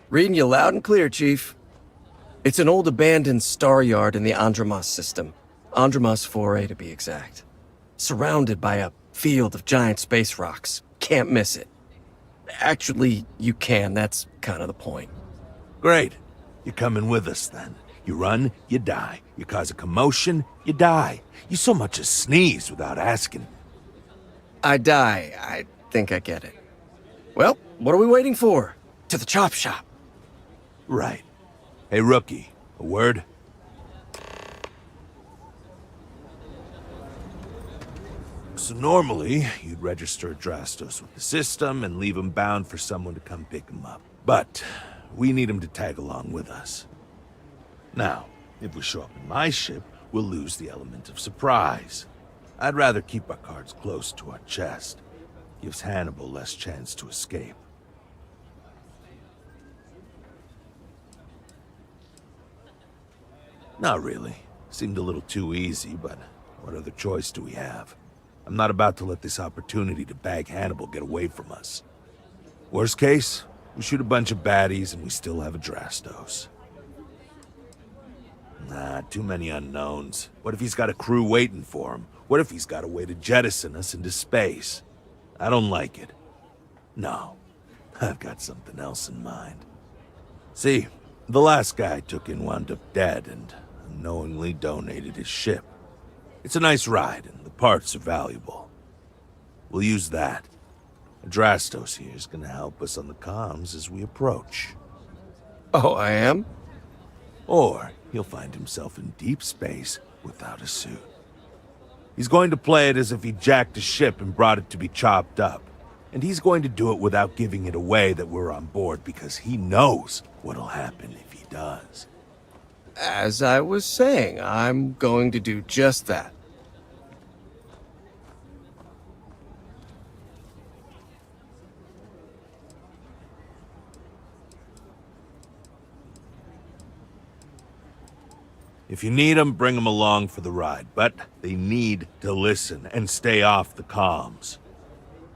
S17: Reading you loud and clear, Chief. It's an old abandoned star yard in the Andromos system. Andromos 4A to be exact. Surrounded by a field of giant space rocks. Can't miss it. Actually, you can. That's kind of the point.
S6: Great. You're coming with us, then. You run, you die. You cause a commotion, you die. You so much as sneeze without asking.
S17: I die. I think I get it. Well, what are we waiting for? To the chop shop.
S6: Right. Hey, rookie, a word? So normally, you'd register Drastos with the system and leave him bound for someone to come pick him up. But we need him to tag along with us. Now, if we show up in my ship, we'll lose the element of surprise. I'd rather keep our cards close to our chest. Gives Hannibal less chance to escape. Not really. Seemed a little too easy, but what other choice do we have? I'm not about to let this opportunity to bag Hannibal get away from us. Worst case, we shoot a bunch of baddies and we still have a Drastos. Nah, too many unknowns. What if he's got a crew waiting for him? What if he's got a way to jettison us into space? I don't like it. No, I've got something else in mind. See, the last guy I took in wound up dead and unknowingly donated his ship. It's a nice ride and the parts are valuable. We'll use that. Drastos here is gonna help us on the comms as we approach.
S17: Oh, I am?
S6: Or he'll find himself in deep space without a suit. He's going to play it as if he jacked a ship and brought it to be chopped up. And he's going to do it without giving it away that we're on board because he knows what'll happen if he does.
S17: As I was saying, I'm going to do just that.
S6: If you need them, bring them along for the ride, but they need to listen and stay off the comms.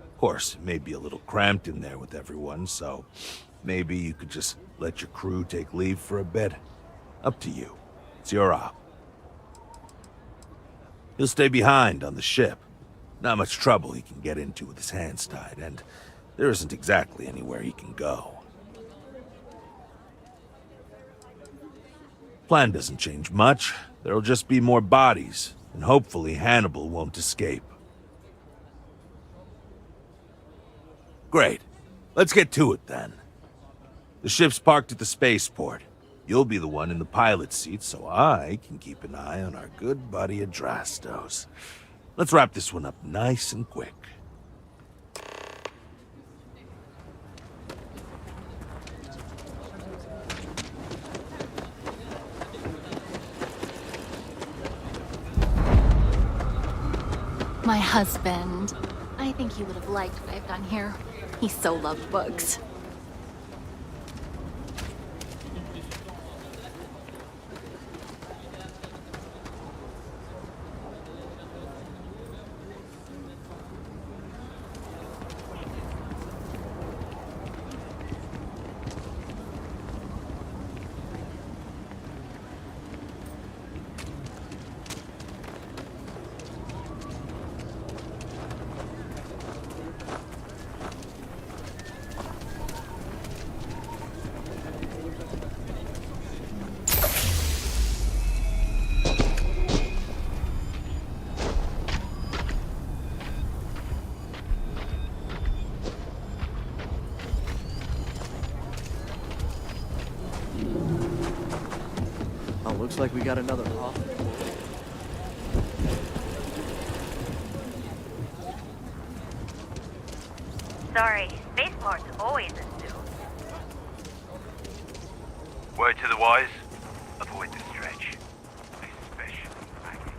S6: Of course, it may be a little cramped in there with everyone, so maybe you could just let your crew take leave for a bit. Up to you. It's your op. He'll stay behind on the ship. Not much trouble he can get into with his hands tied, and there isn't exactly anywhere he can go. Plan doesn't change much. There'll just be more bodies, and hopefully Hannibal won't escape. Great. Let's get to it then. The ship's parked at the spaceport. You'll be the one in the pilot's seat, so I can keep an eye on our good buddy Adrastos. Let's wrap this one up nice and quick.
S18: My husband. I think he would have liked what I've done here. He so loved books.
S16: Oh, looks like we got another call.
S8: Sorry, spaceport's always a zoo.
S19: Word to the wise, avoid the stretch. Especially Maggie.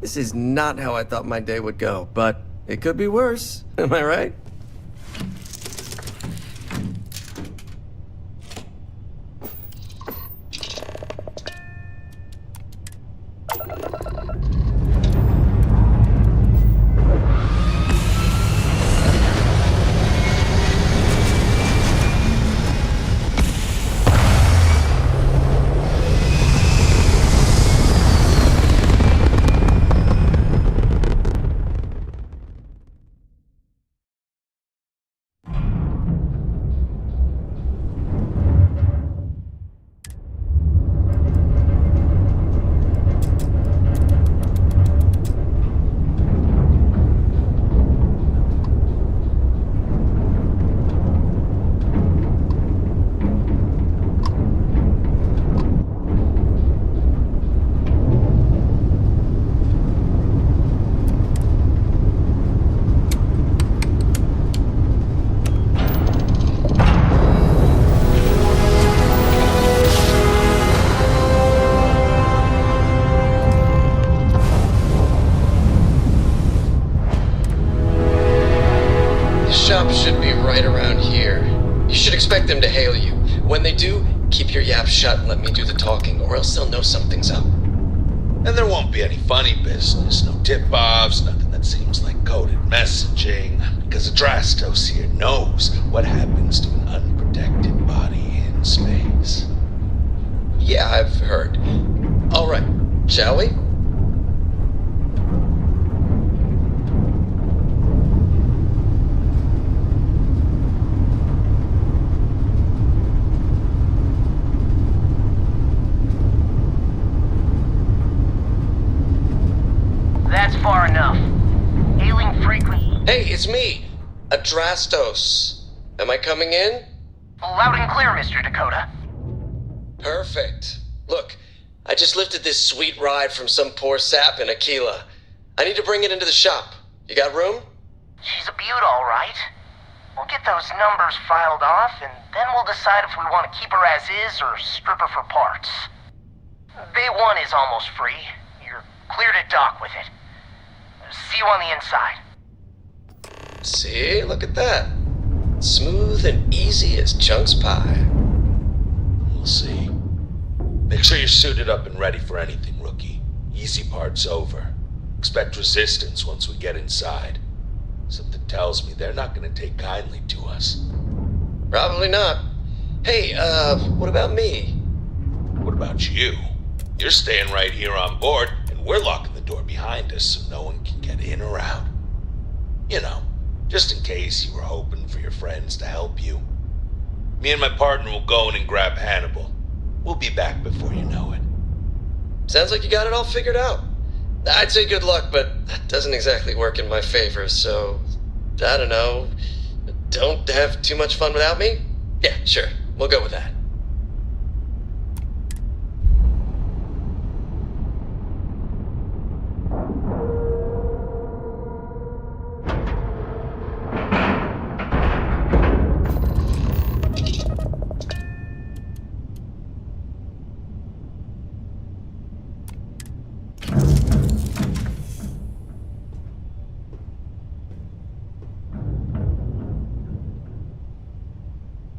S17: This is not how I thought my day would go, but it could be worse. Am I right? Shop should be right around here. You should expect them to hail you. When they do, keep your yap shut and let me do the talking, or else they'll know something's up.
S6: And there won't be any funny business, no tip-offs, nothing that seems like coded messaging, because Adrastos here knows what happens to an unprotected body in space.
S17: Yeah, I've heard. All right, shall we?
S8: That's far enough. Hailing frequency.
S17: Hey, it's me, Adrastos. Am I coming in?
S8: Loud and clear, Mr. Dakota.
S17: Perfect. Look, I just lifted this sweet ride from some poor sap in Aquila. I need to bring it into the shop. You got room?
S8: She's a beaut, all right. We'll get those numbers filed off, and then we'll decide if we want to keep her as is or strip her for parts. Bay 1 is almost free. You're clear to dock with it. See you on the inside.
S17: See, look at that. Smooth and easy as Chunk's pie.
S6: We'll see. Make sure you're suited up and ready for anything, rookie. Easy part's over. Expect resistance once we get inside. Something tells me they're not gonna take kindly to us.
S17: Probably not. Hey, what about me?
S6: What about you? You're staying right here on board, and we're locking the door behind us so no one can get in or out. You know, just in case you were hoping for your friends to help you. Me and my partner will go in and grab Hannibal. We'll be back before you know it.
S17: Sounds like you got it all figured out. I'd say good luck, but that doesn't exactly work in my favor, so... I don't know. Don't have too much fun without me? Yeah, sure. We'll go with that.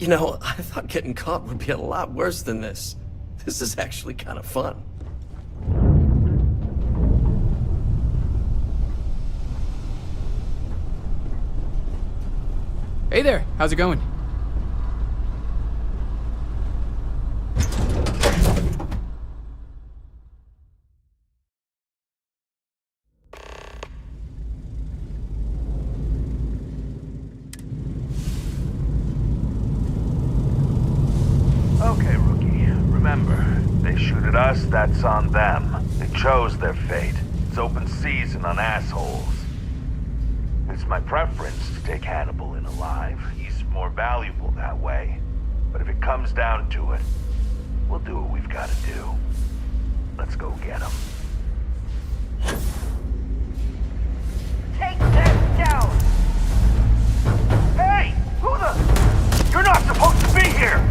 S17: You know, I thought getting caught would be a lot worse than this. This is actually kind of fun.
S20: Hey there, how's it going?
S19: Okay, rookie. Remember, they shoot at us, that's on them. They chose their fate. It's open season on assholes. It's my preference to take Hannibal in alive. He's more valuable that way. But if it comes down to it, we'll do what we've got to do. Let's go get him.
S8: Take them down!
S19: Hey! Who the... You're not supposed to be here!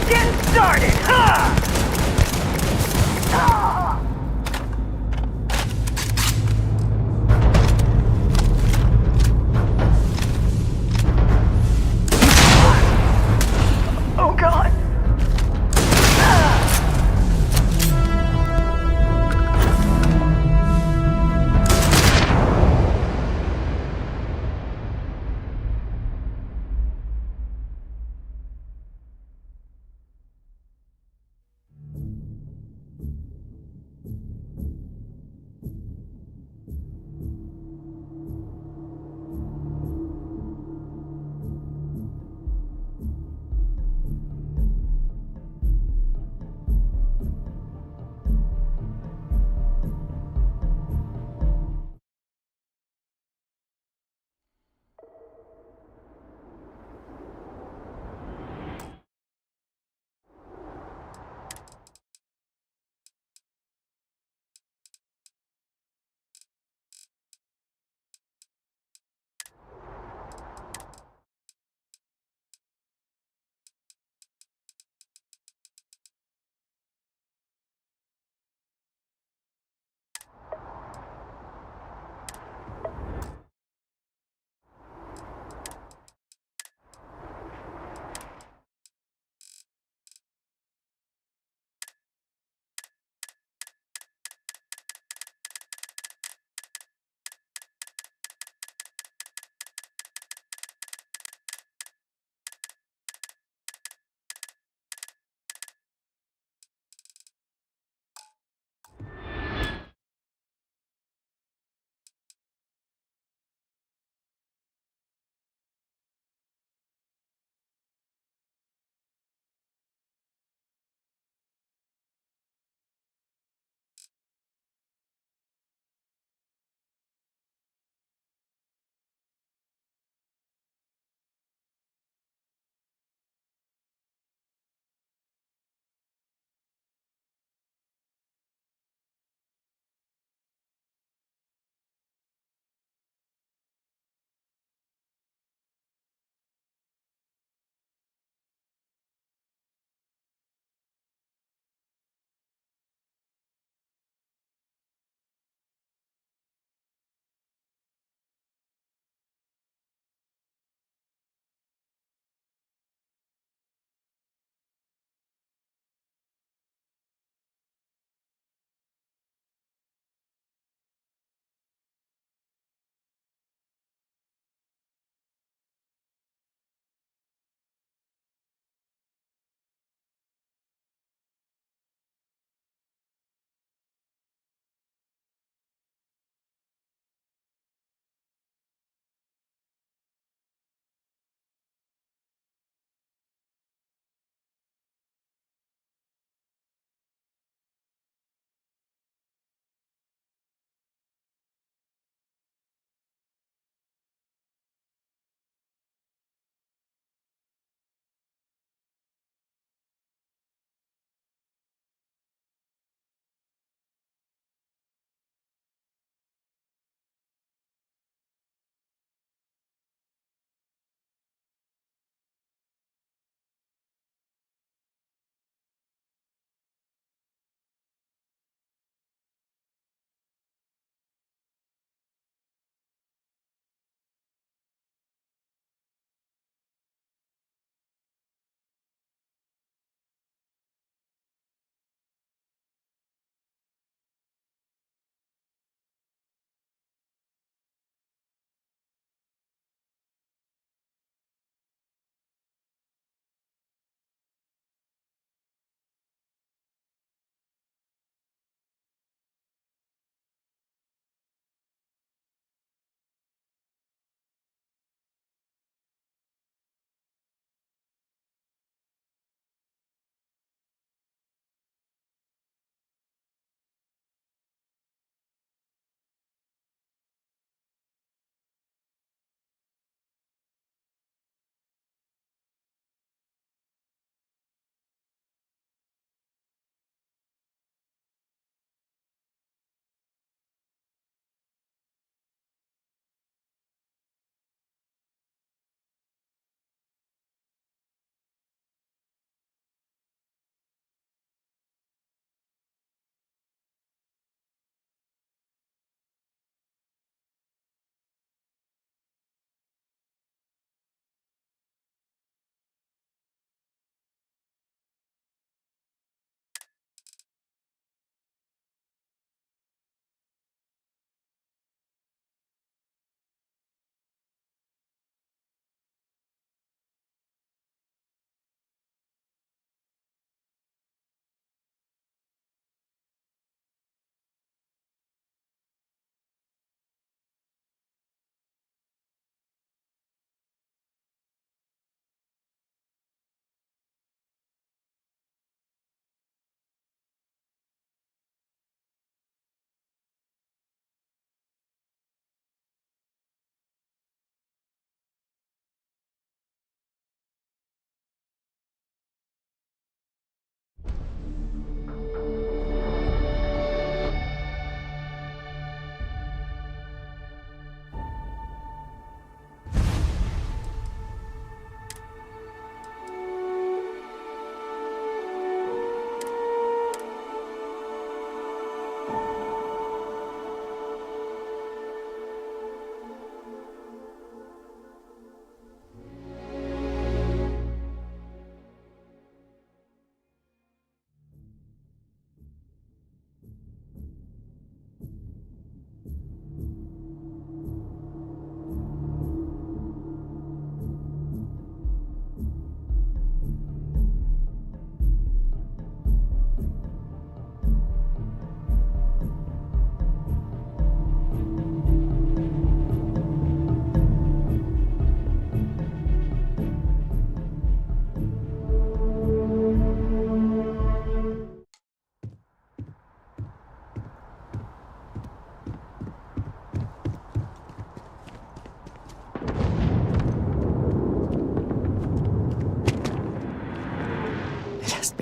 S8: getting started, huh? Oh God.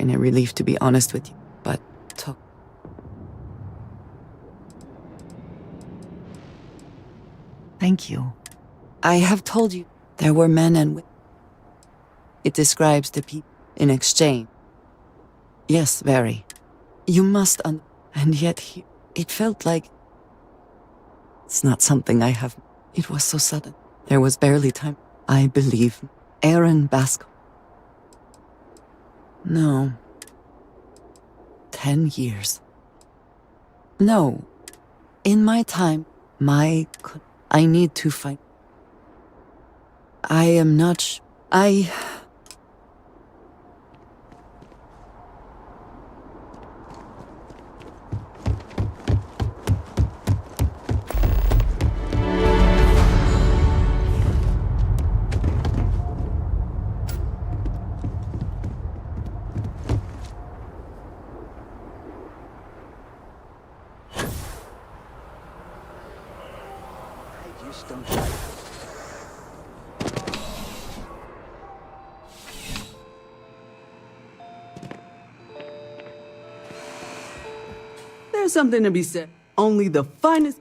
S1: been a relief to be honest with you, but talk. Thank you. I have told you there were men and women. It describes the people in exchange. Yes, very. You must and yet it felt like it's not something I have. It was so sudden. There was barely time. I believe Aaron Basco. No. 10 years. No. In my time, I need to fight. I am not
S20: There's something to be said. Only the finest.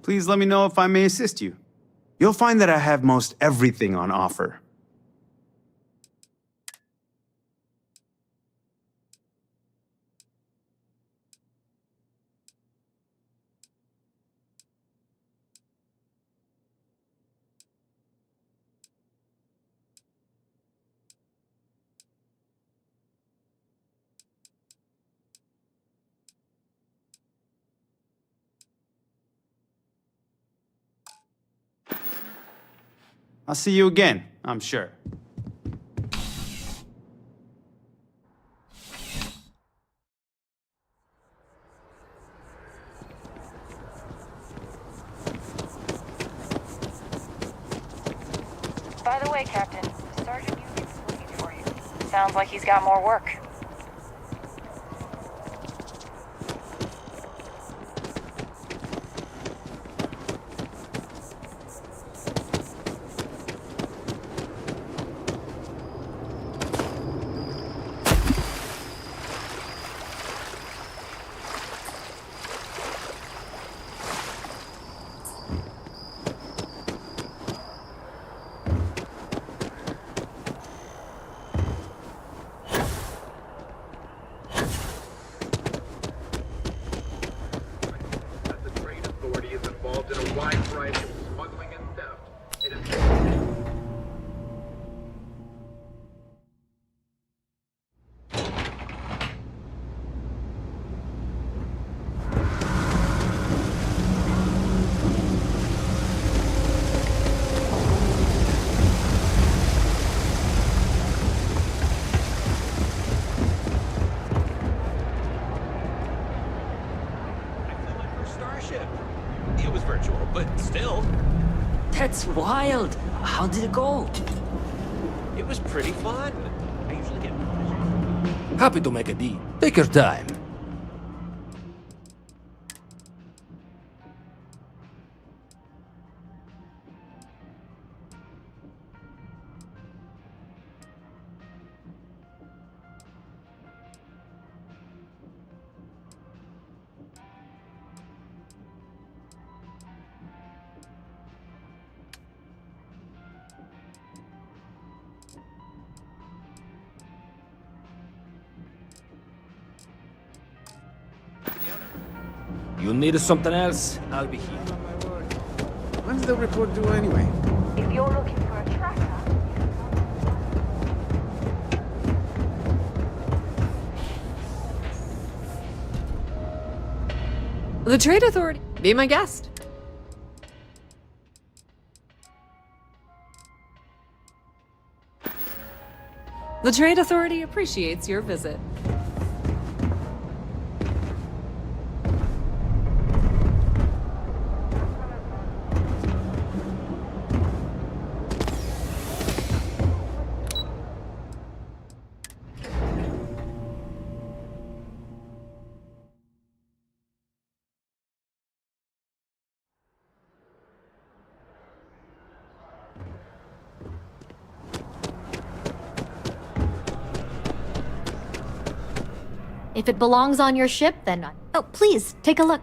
S21: Please let me know if I may assist you. You'll find that I have most everything on offer. I'll see you again, I'm sure.
S2: By the way, Captain, Sergeant Union's looking for you. Sounds like he's got more work.
S13: That's wild. How did it go?
S15: It was pretty fun. I usually get...
S12: Happy to make a deal. Take your time. You need something else? I'll be here.
S21: When's the report due anyway?
S2: If you're looking for a tracker... The Trade Authority. Be my guest. The Trade Authority appreciates your visit.
S18: If it belongs on your ship, then... Oh, please, take a look.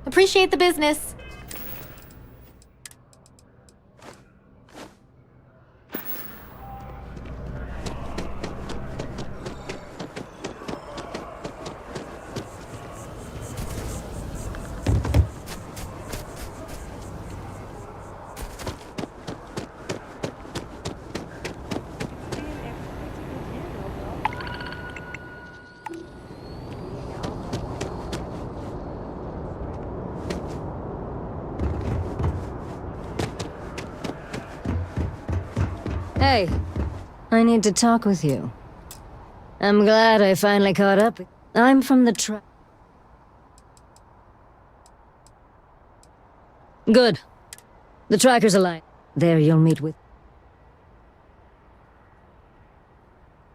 S18: Appreciate the business.
S3: Hey, I need to talk with you. I'm glad I finally caught up. I'm from the Good. The Trackers Alliance. There you'll meet with...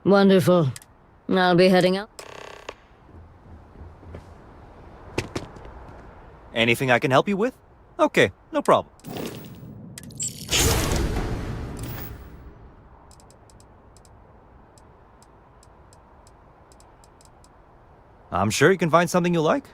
S3: Wonderful. I'll be heading out.
S7: Anything I can help you with? Okay, no problem. I'm sure you can find something you like.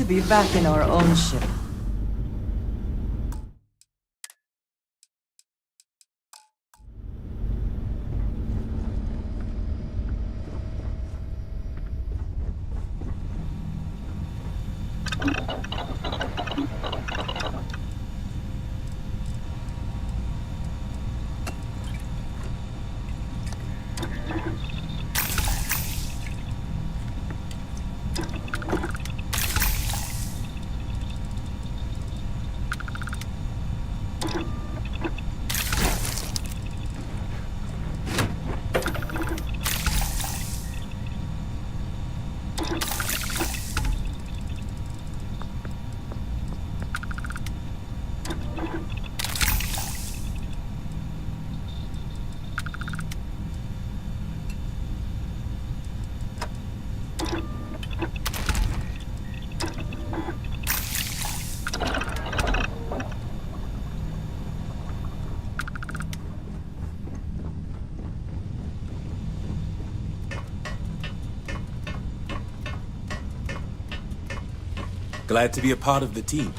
S1: to be back in our own ship.
S9: Glad to be a part of the team.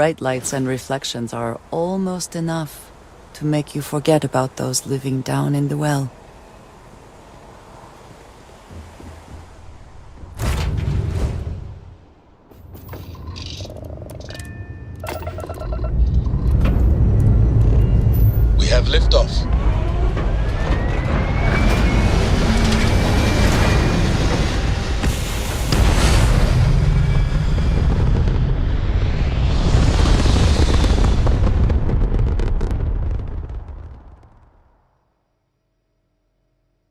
S1: bright lights and reflections are almost enough to make you forget about those living down in the well.
S9: We have liftoff.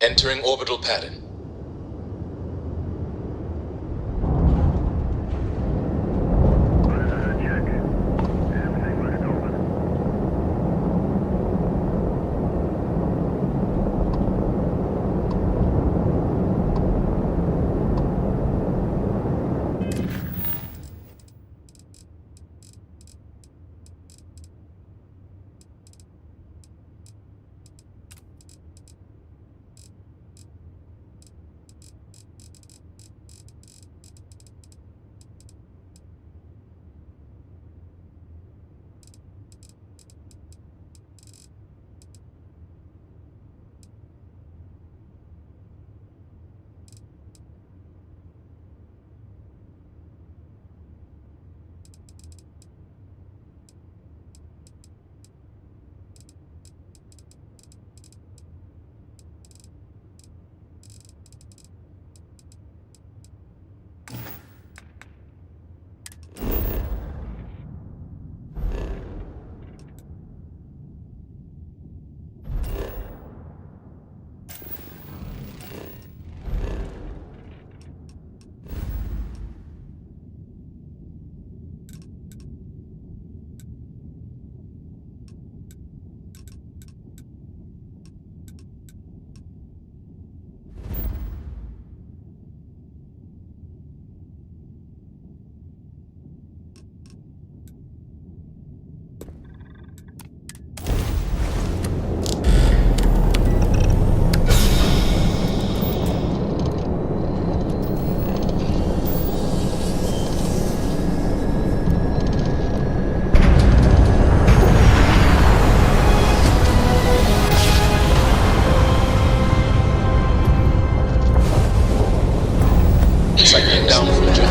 S9: Entering orbital pattern.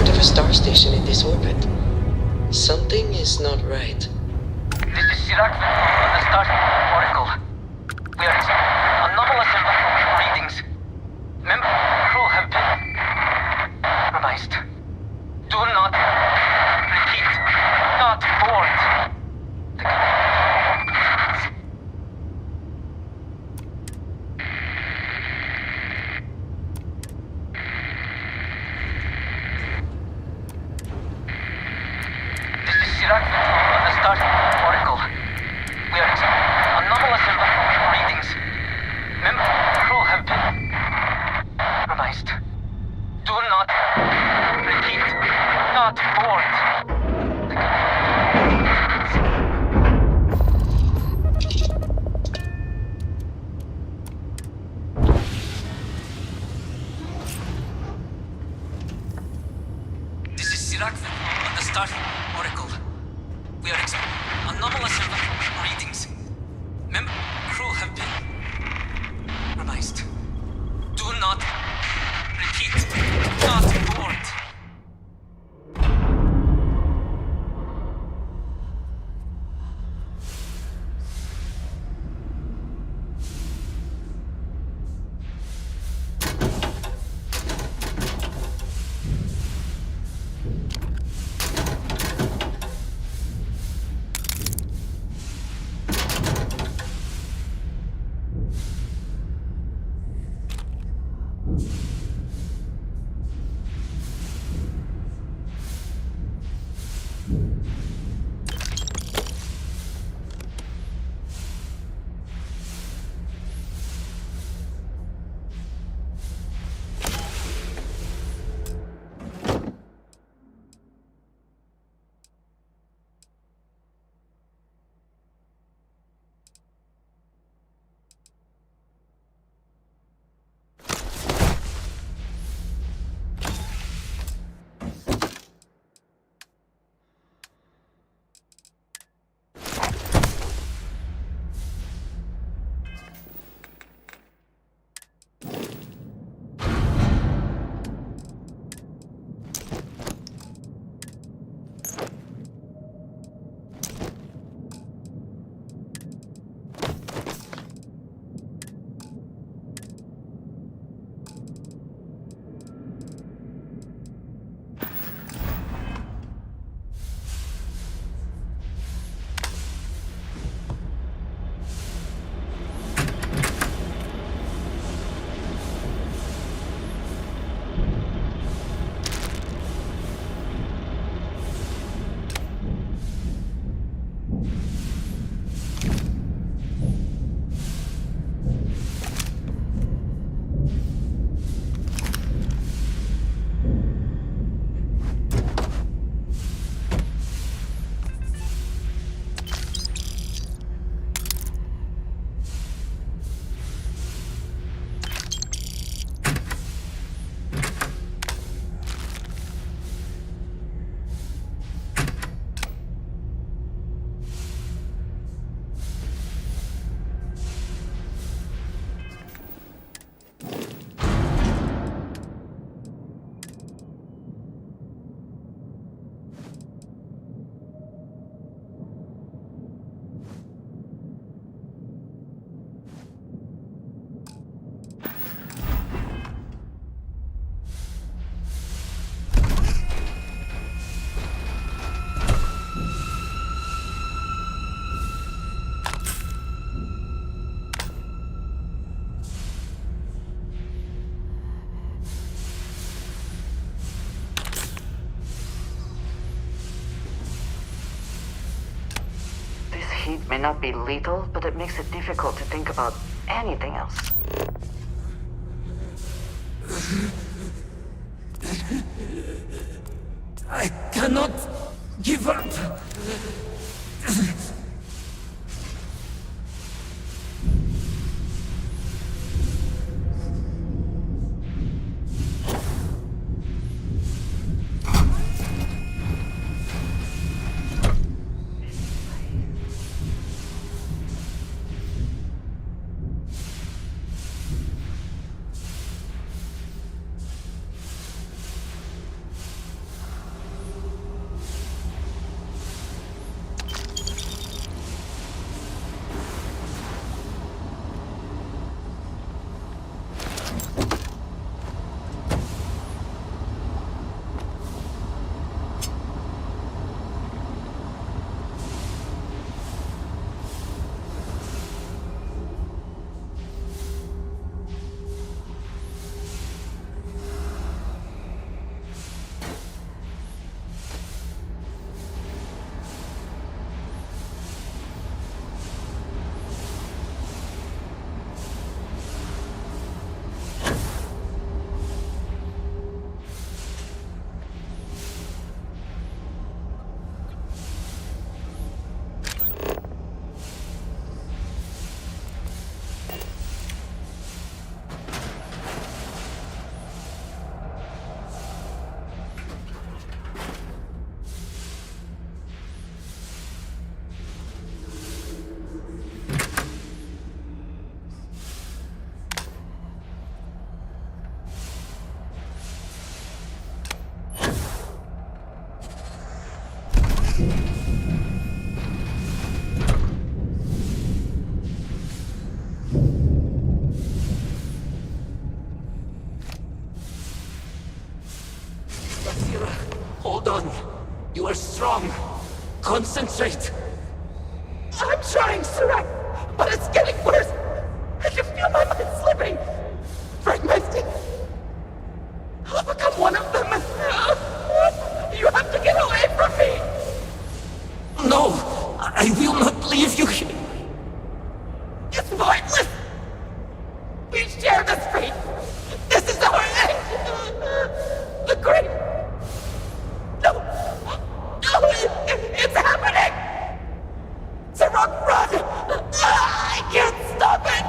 S22: A star station in this orbit. Something is not right.
S8: This is Sirac on the Starfield Oracle. We are experiencing anomalous environmental readings. Member crew have been compromised. Do not repeat. Not board. Sirac on the Starfield Oracle. We are experiencing anomalous environmental readings. Member crew have been compromised. Do not repeat. Not board. This is Sirac on the Starfield Oracle. We are experiencing anomalous environmental readings. Member crew have been compromised. Do not repeat. Not board.
S1: heat may not be lethal, but it makes it difficult to think about anything else.
S12: I cannot give up. Hold on. You are strong. Concentrate.
S8: I'm trying, Surak, but it's getting worse. I can feel my mind slipping. Fragmenting. I'll become one of them. You have to get away from me.
S12: No, I will not leave you here.
S8: It's pointless. We share this fate. This is our end. The great... No. No, it's happening. Surak, run. I can't stop it.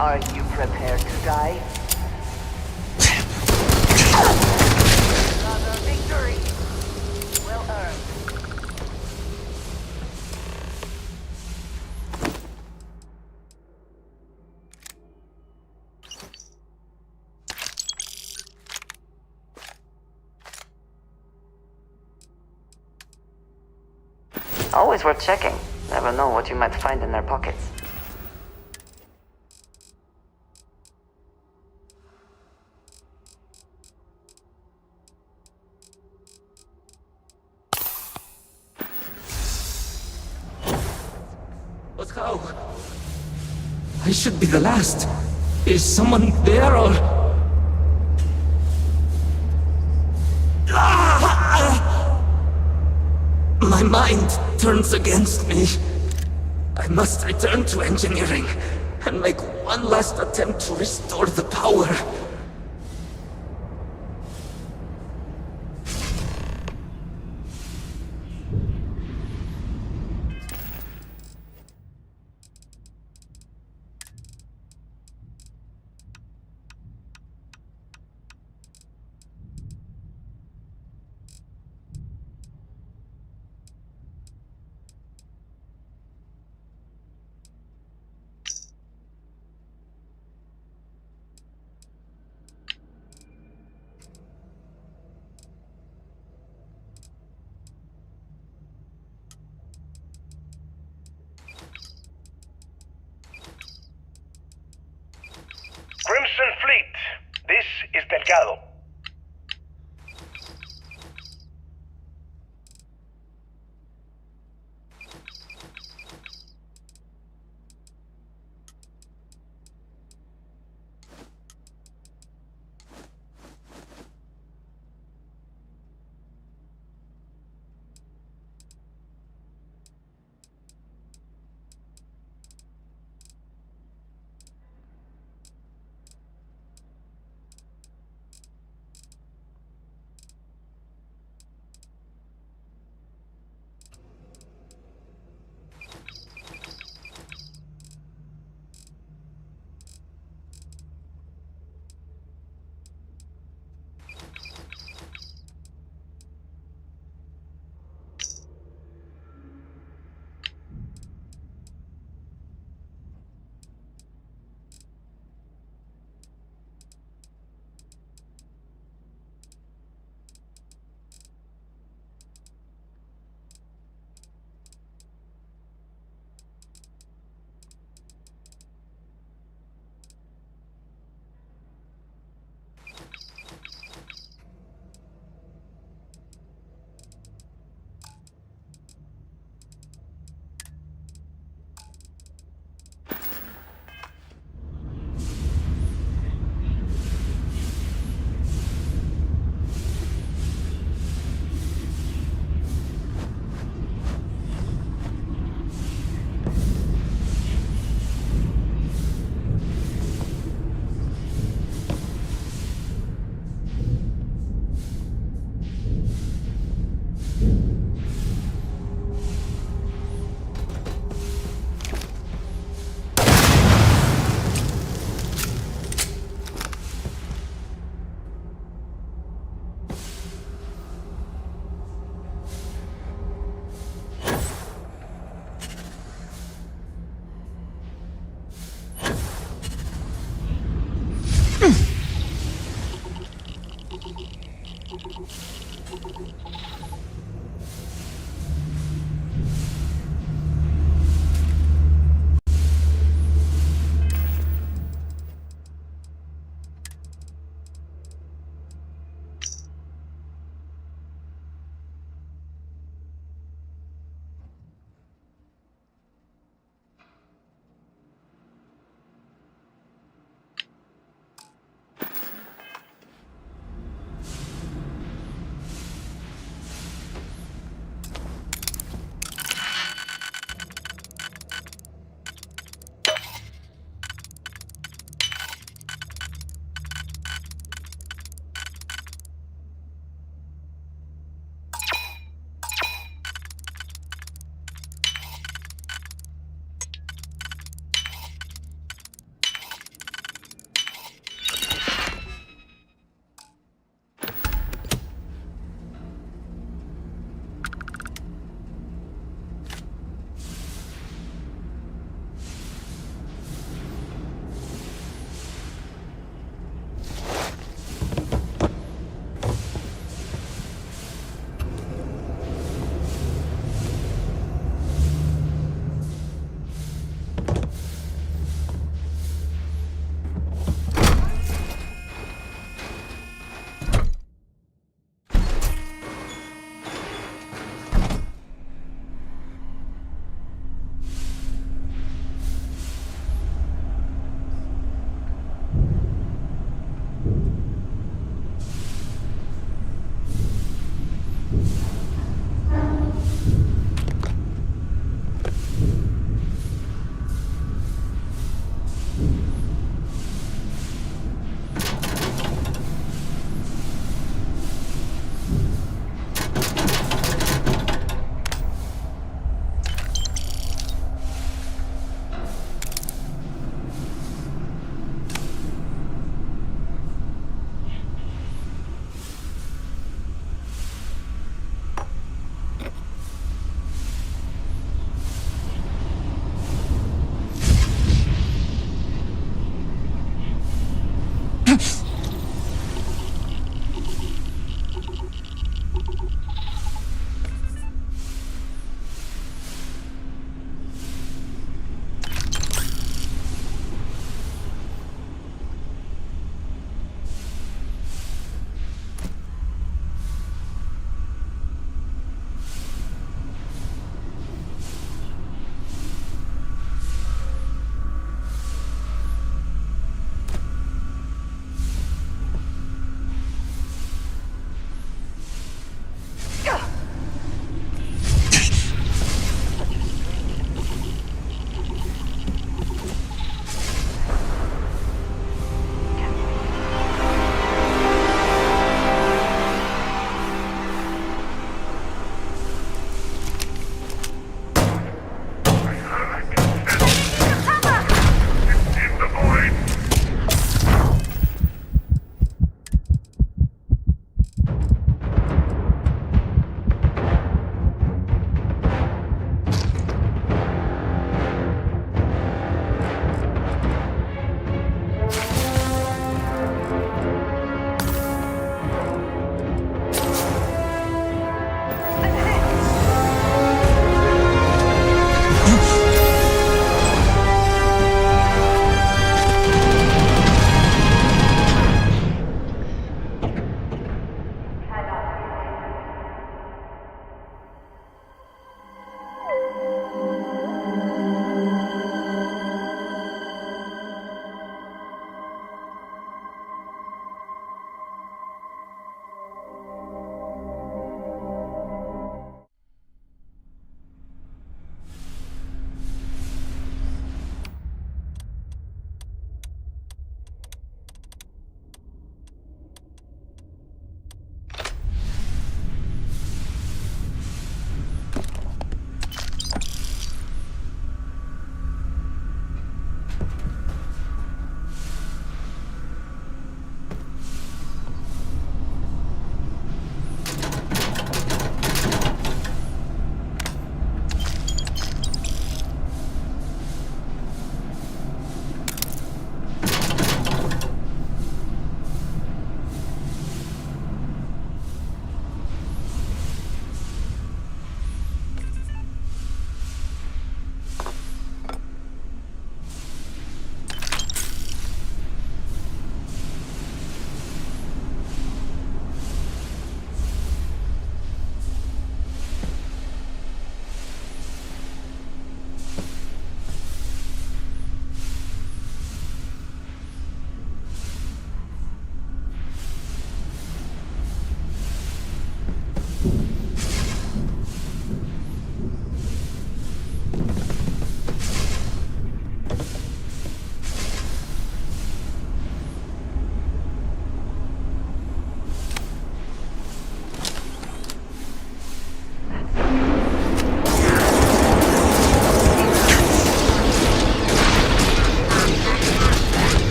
S1: Are you prepared to die? Another victory. Well earned. Always worth checking. Never know what you might find in their pockets.
S12: But how? I should be the last. Is someone there or... My mind turns against me. I must return to engineering and make one last attempt to restore the power.
S19: Anderson Fleet. This is Delgado.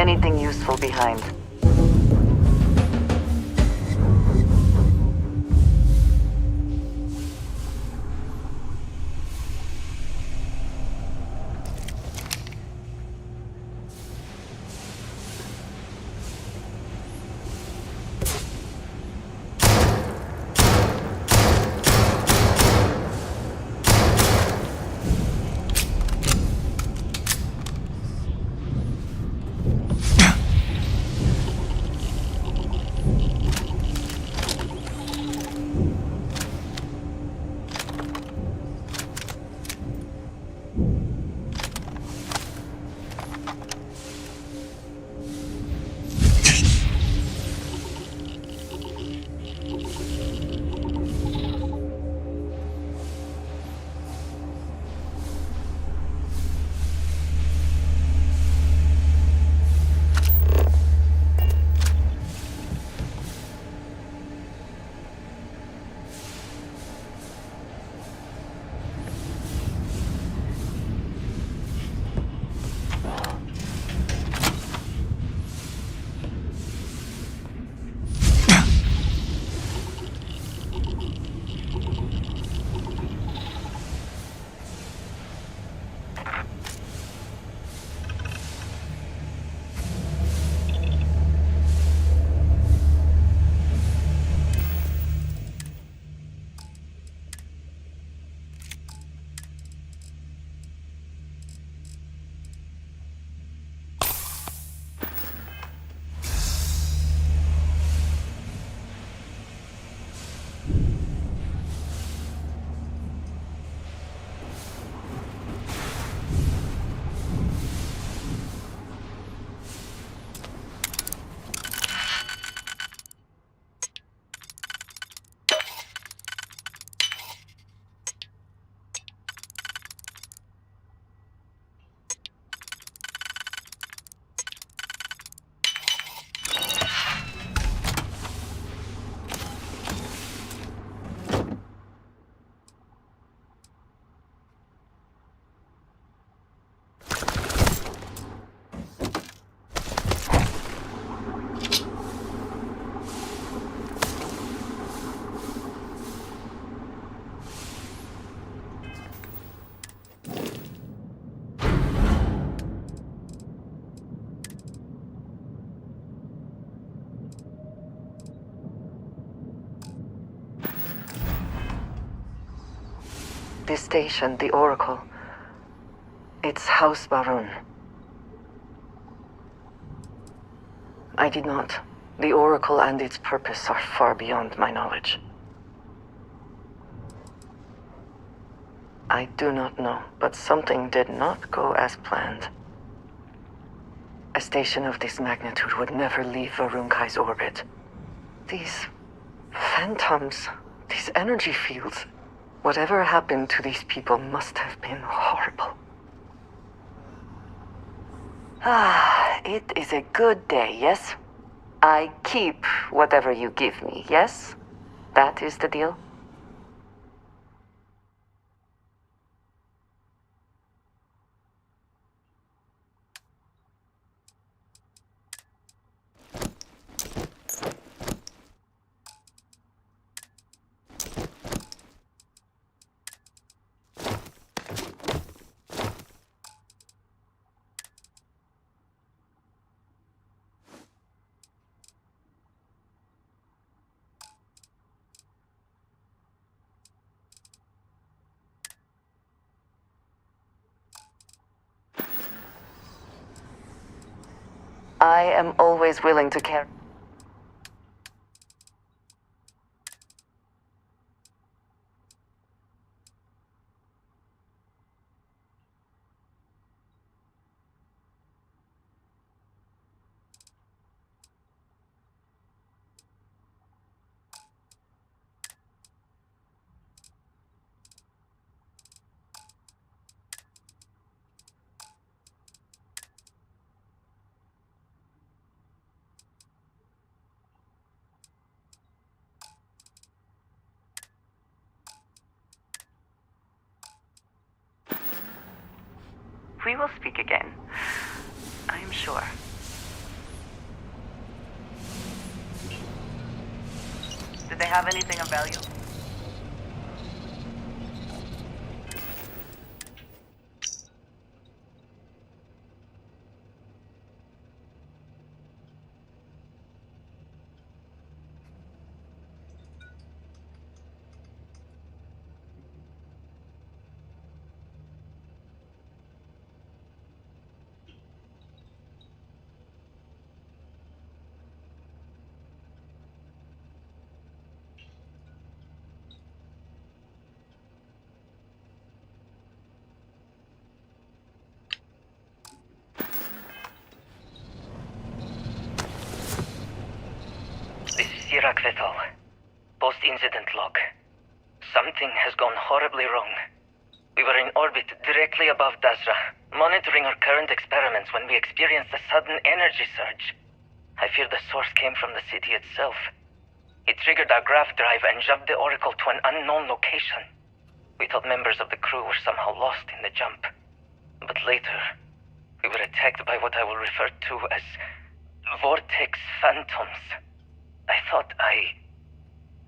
S1: anything useful behind. This station, the Oracle. It's House Barun. I did not. The Oracle and its purpose are far beyond my knowledge. I do not know, but something did not go as planned. A station of this magnitude would never leave Varunkai's orbit. These phantoms, these energy fields, whatever happened to these people must have been horrible. Ah, it is a good day, yes? I keep whatever you give me, yes? That is the deal? I am always willing to carry. We will speak again. I am sure.
S4: Did they have anything of value?
S8: This is Sirach Vital. Post-incident log. Something has gone horribly wrong. We were in orbit directly above Dazra, monitoring our current experiments when we experienced a sudden energy surge. I fear the source came from the city itself. It triggered our grav drive and shoved the Oracle to an unknown location. We thought members of the crew were somehow lost in the jump. But later, we were attacked by what I will refer to as vortex phantoms. I thought I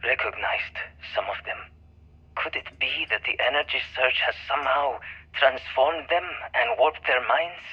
S8: recognized some of them. Could it be that the energy surge has somehow transformed them and warped their minds?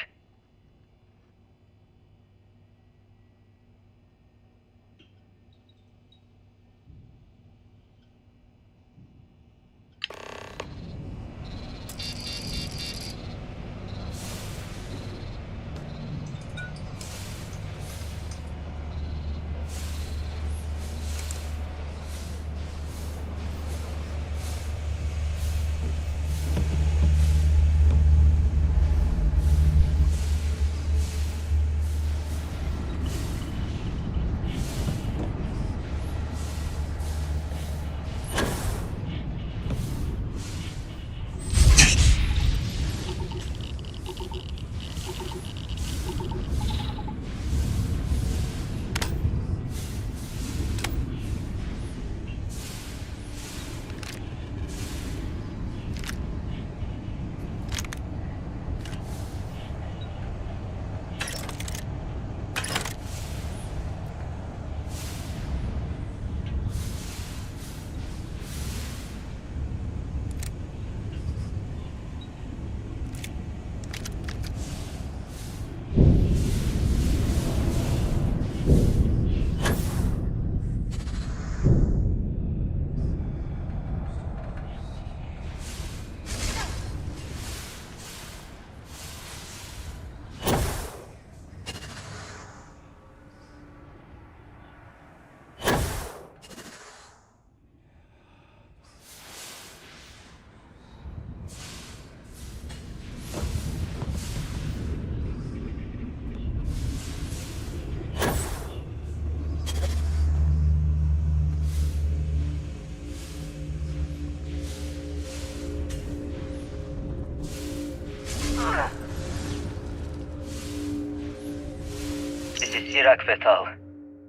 S8: This is Sirach Vital.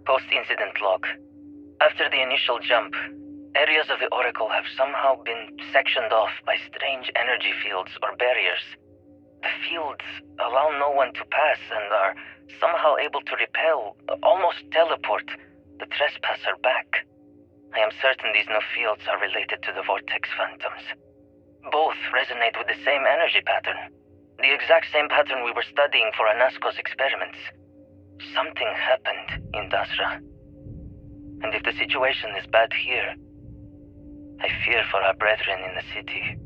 S8: Post-incident log. After the initial jump, areas of the Oracle have somehow been sectioned off by strange energy fields or barriers. The fields allow no one to pass and are somehow able to repel, almost teleport, the trespasser back. I am certain these new fields are related to the Vortex Phantoms. Both resonate with the same energy pattern. The exact same pattern we were studying for Anasco's experiments. Something happened in Dazra. And if the situation is bad here, I fear for our brethren in the city.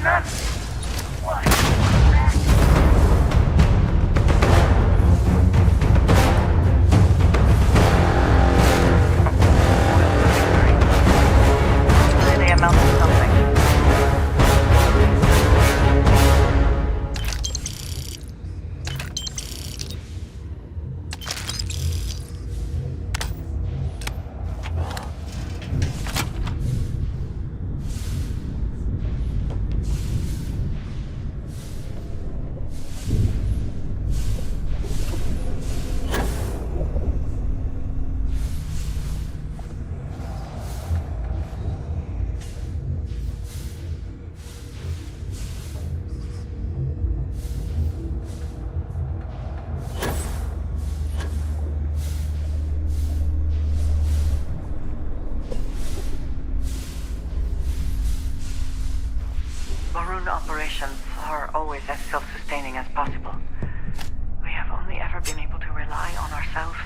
S4: They amount to something. Maroon operations are always as self-sustaining as possible. We have only ever been able to rely on ourselves.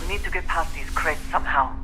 S4: We need to get past these crates somehow.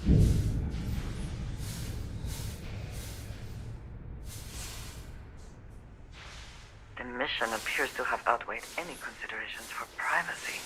S4: The mission appears to have outweighed any considerations for privacy.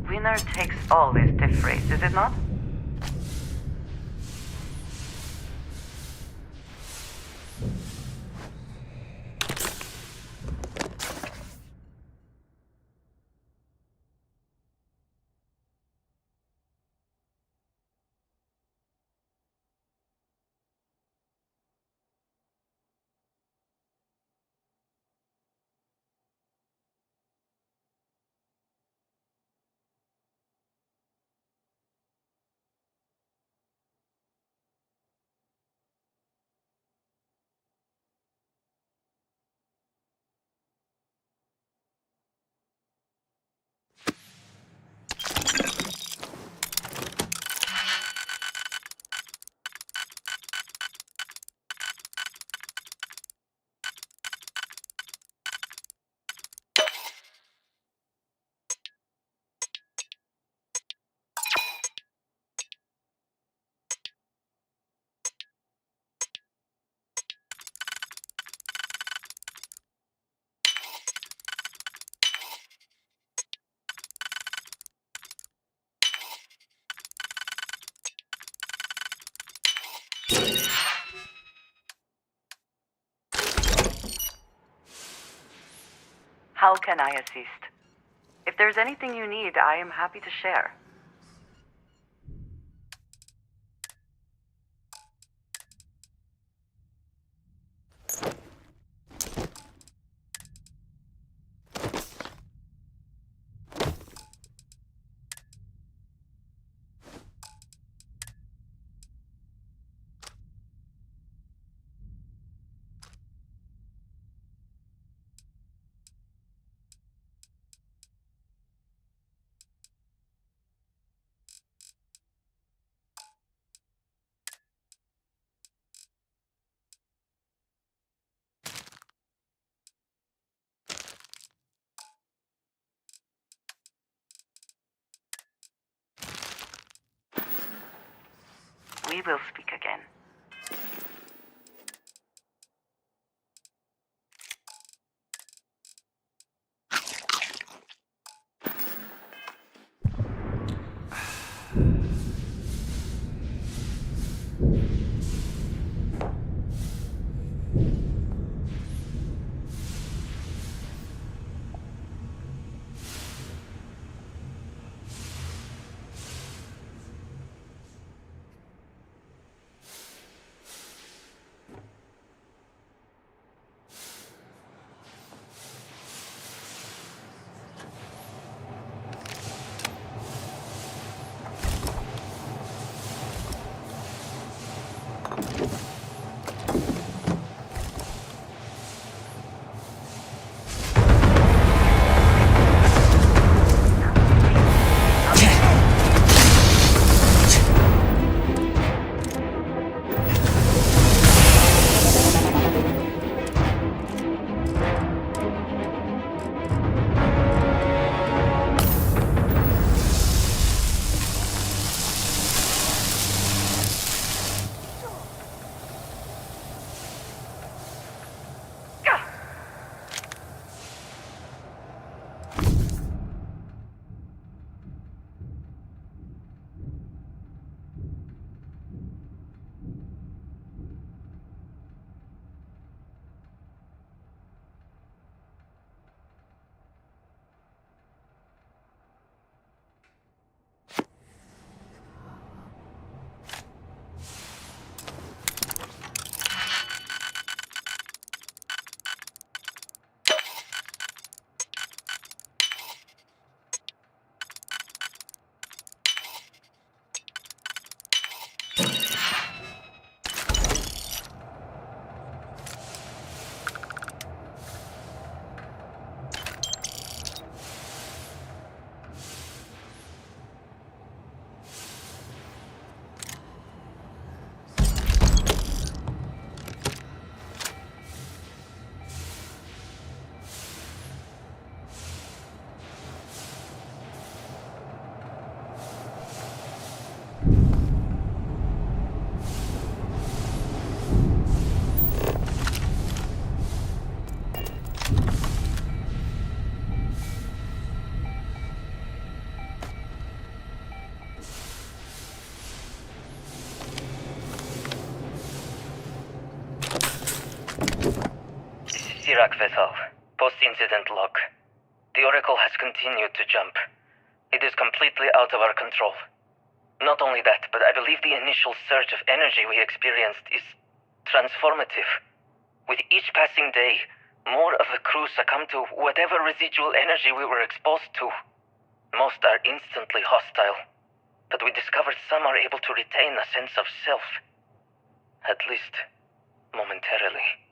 S4: Winner takes all this stiff race, is it not? How can I assist? If there's anything you need, I am happy to share. We will speak again.
S10: Iraq vessel. Post-incident log. The Oracle has continued to jump. It is completely out of our control. Not only that, but I believe the initial surge of energy we experienced is transformative. With each passing day, more of the crew succumb to whatever residual energy we were exposed to. Most are instantly hostile, but we discovered some are able to retain a sense of self. At least, momentarily.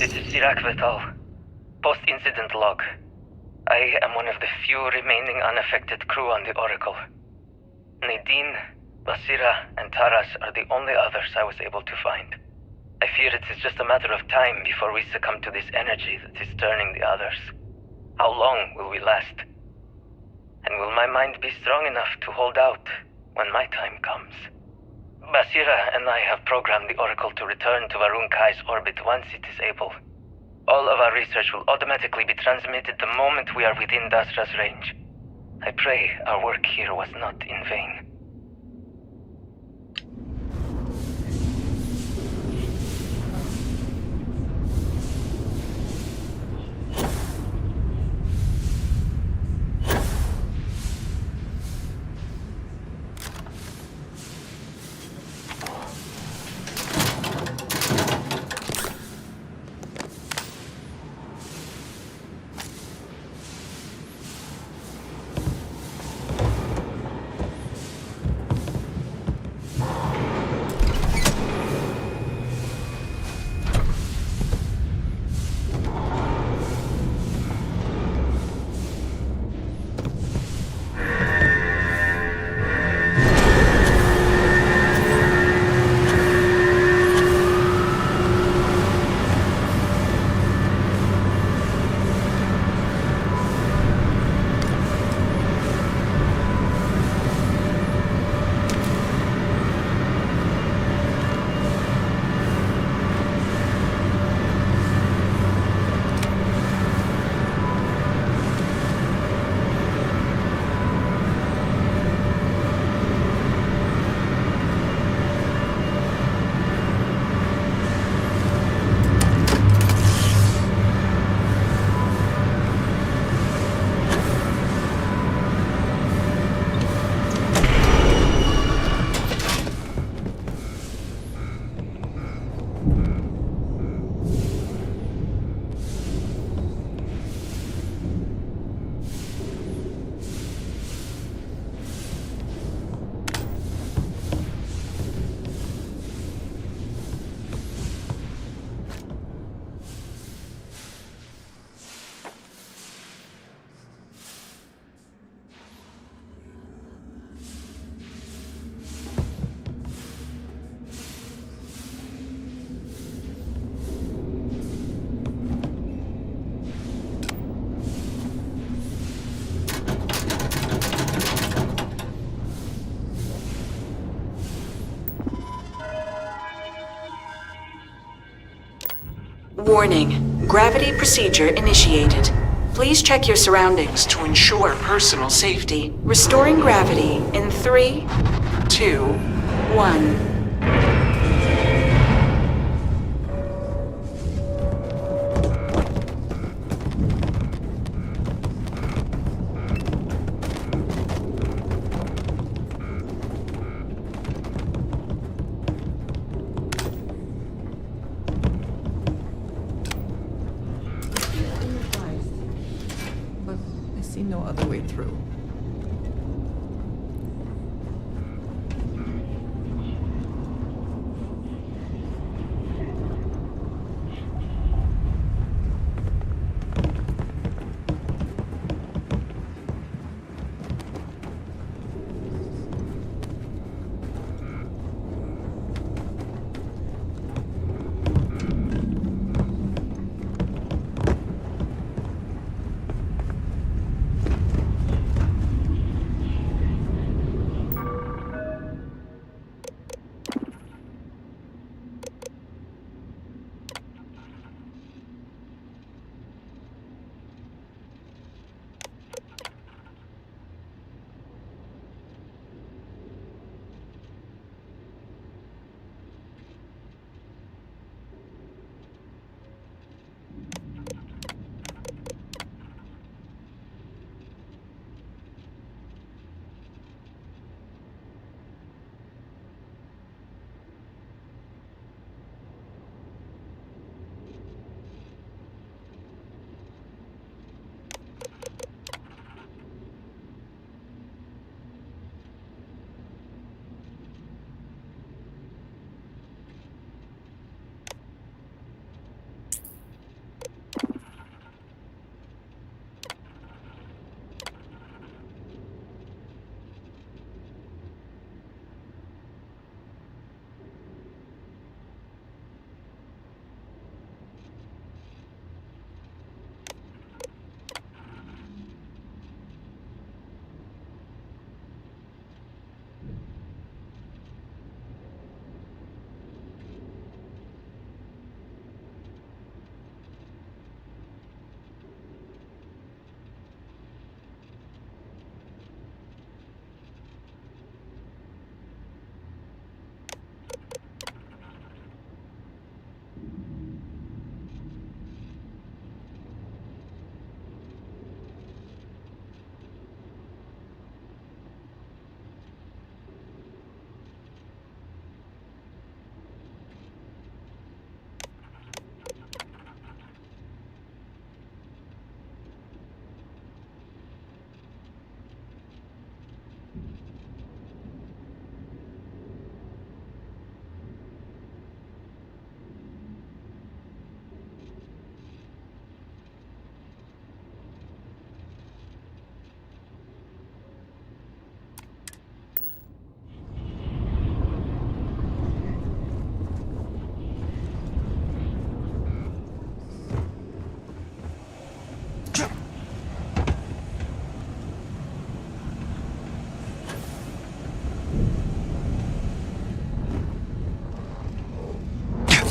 S10: This is Sirac Vital. Post-incident log. I am one of the few remaining unaffected crew on the Oracle. Nadine, Basira, and Taras are the only others I was able to find. I fear it is just a matter of time before we succumb to this energy that is turning the others. How long will we last? And will my mind be strong enough to hold out when my time comes? Basira and I have programmed the Oracle to return to Varun Kai's orbit once it is able. All of our research will automatically be transmitted the moment we are within Dasra's range. I pray our work here was not in vain.
S11: Warning. Gravity procedure initiated. Please check your surroundings to ensure personal safety. Restoring gravity in 3, 2, 1.
S20: See no other way through.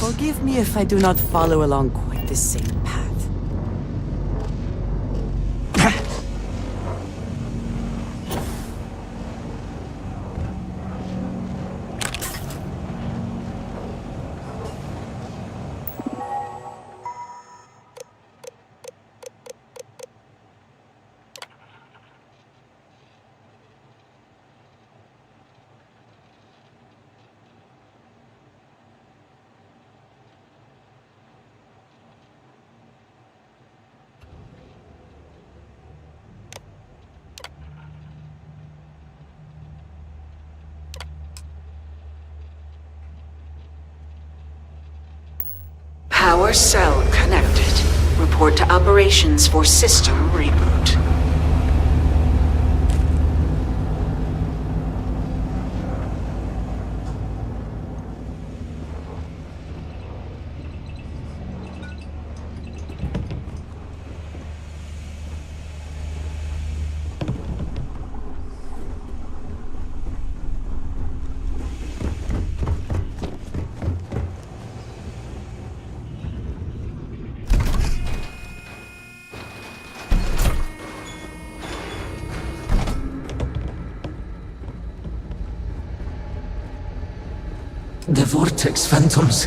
S20: Forgive me if I do not follow along quite the same path.
S11: Power cell connected. Report to operations for system reboot.
S12: The Vortex Phantoms.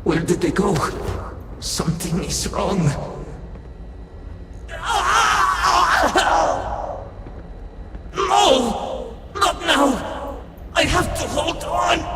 S12: Where did they go? Something is wrong. No! Not now! I have to hold on!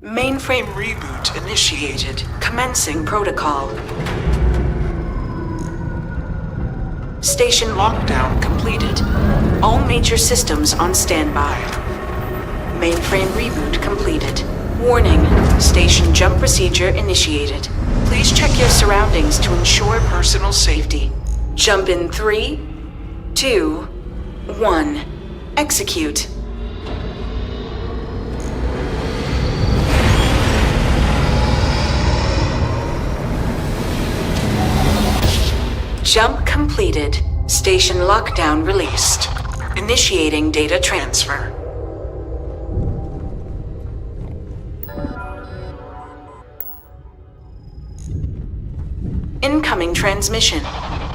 S12: Mainframe reboot initiated. Commencing protocol. Station lockdown completed. All major systems on standby. Mainframe reboot completed. Warning, station jump procedure initiated. Please check your surroundings to ensure personal safety. Jump in 3, 2, 1. Execute. Jump completed. Station lockdown released. Initiating data transfer. Incoming transmission.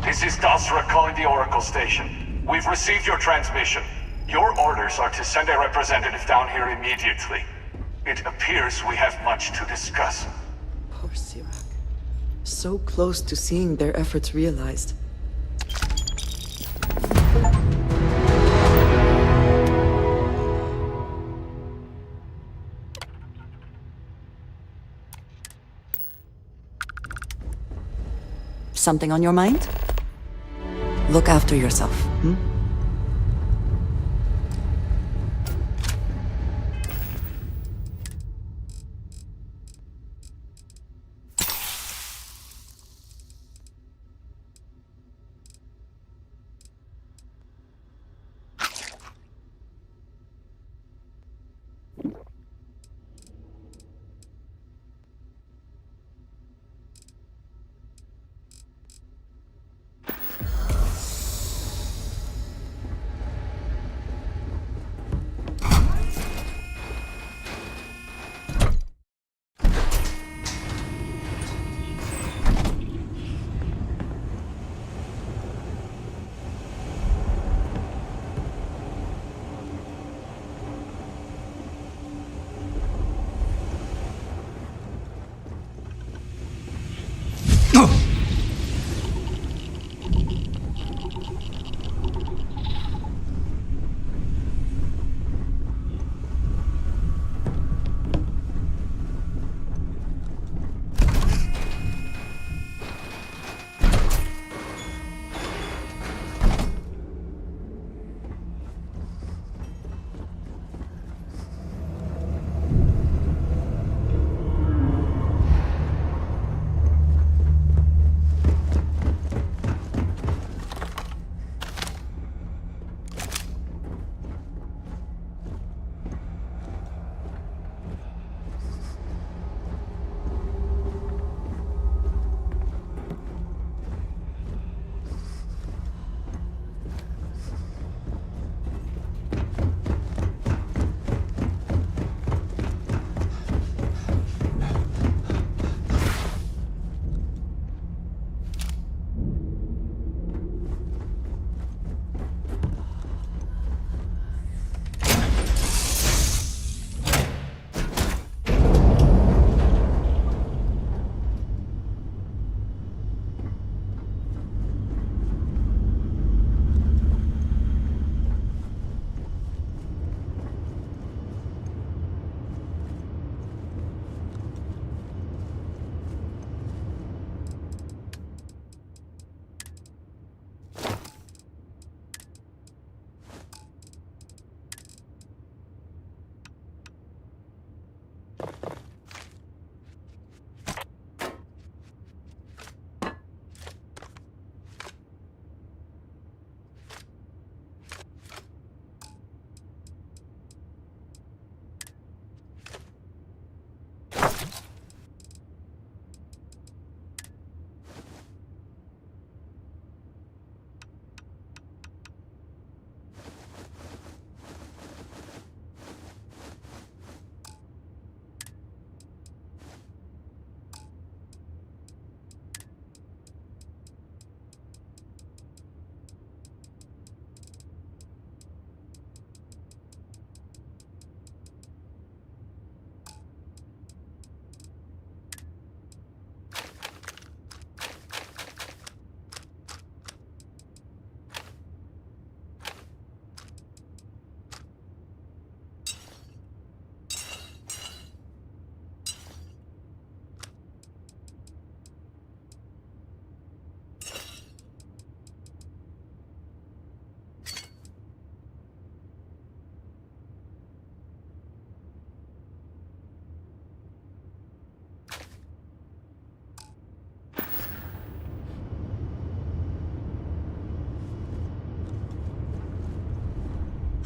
S5: This is Dasra calling the Oracle station. We've received your transmission. Your orders are to send a representative down here immediately. It appears we have much to discuss.
S11: Poor Sirac. So close to seeing their efforts realized.
S1: Something on your mind? Look after yourself, hmm?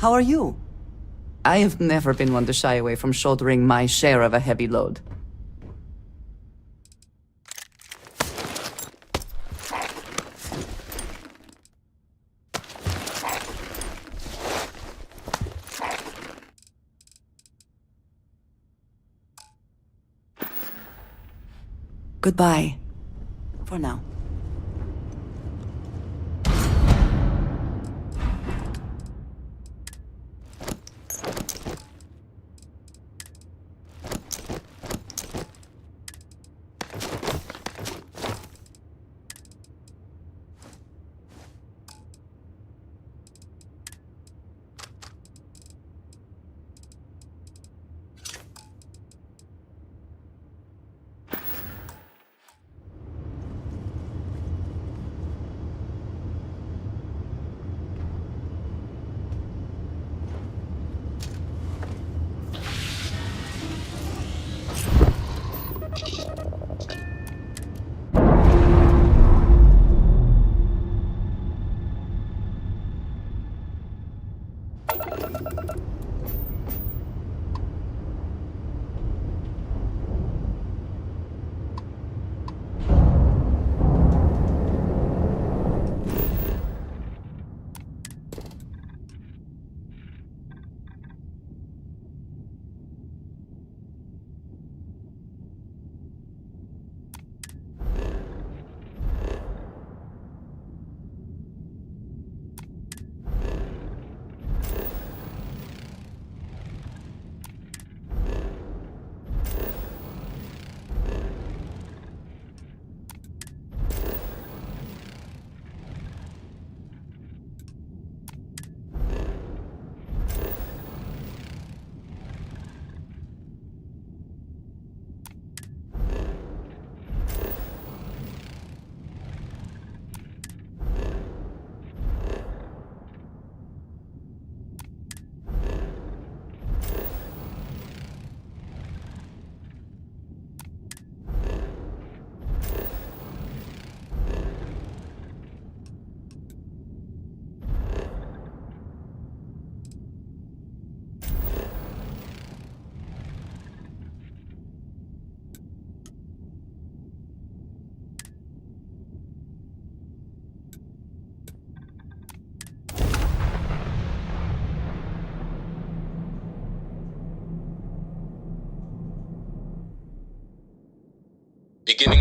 S1: How are you? I have never been one to shy away from shouldering my share of a heavy load. Goodbye. For now.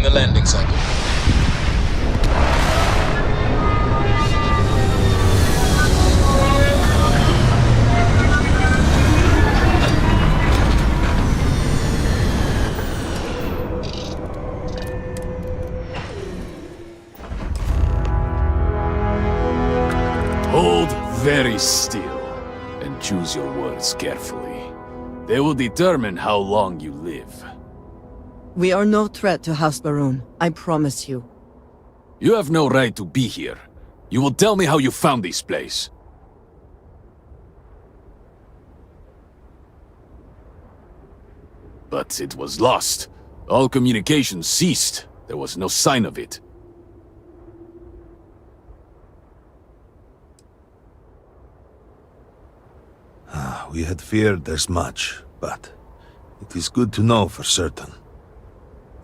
S9: the landing cycle.
S14: Hold very still and choose your words carefully. They will determine how long you live.
S16: We are no threat to House Baroon, I promise you.
S14: You have no right to be here. You will tell me how you found this place. But it was lost. All communication ceased. There was no sign of it.
S6: We had feared as much, but it is good to know for certain.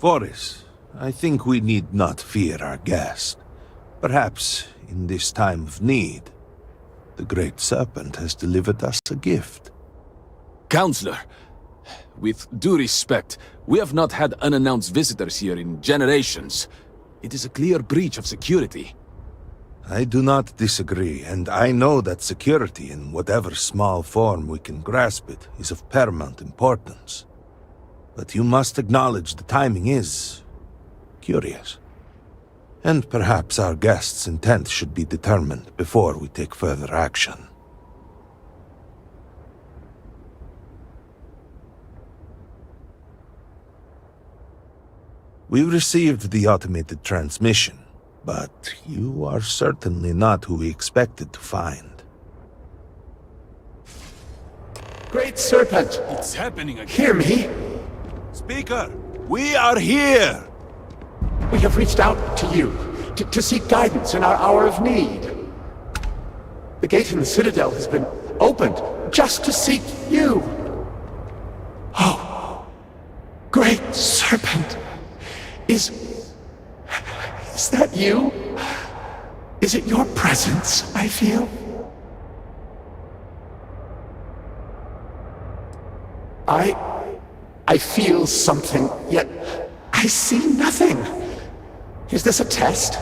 S6: Voris, I think we need not fear our guest. Perhaps, in this time of need, the Great Serpent has delivered us a gift.
S14: Counselor, with due respect, we have not had unannounced visitors here in generations. It is a clear breach of security.
S6: I do not disagree, and I know that security, in whatever small form we can grasp it, is of paramount importance. But you must acknowledge the timing is curious. And perhaps our guest's intent should be determined before we take further action. We received the automated transmission, but you are certainly not who we expected to find.
S14: Great Serpent! It's happening again. Hear me?
S6: Speaker, we are here!
S23: We have reached out to you to seek guidance in our hour of need. The gate in the Citadel has been opened just to seek you. Oh, Great Serpent, is that you? Is it your presence I feel? I feel something, yet I see nothing. Is this a test?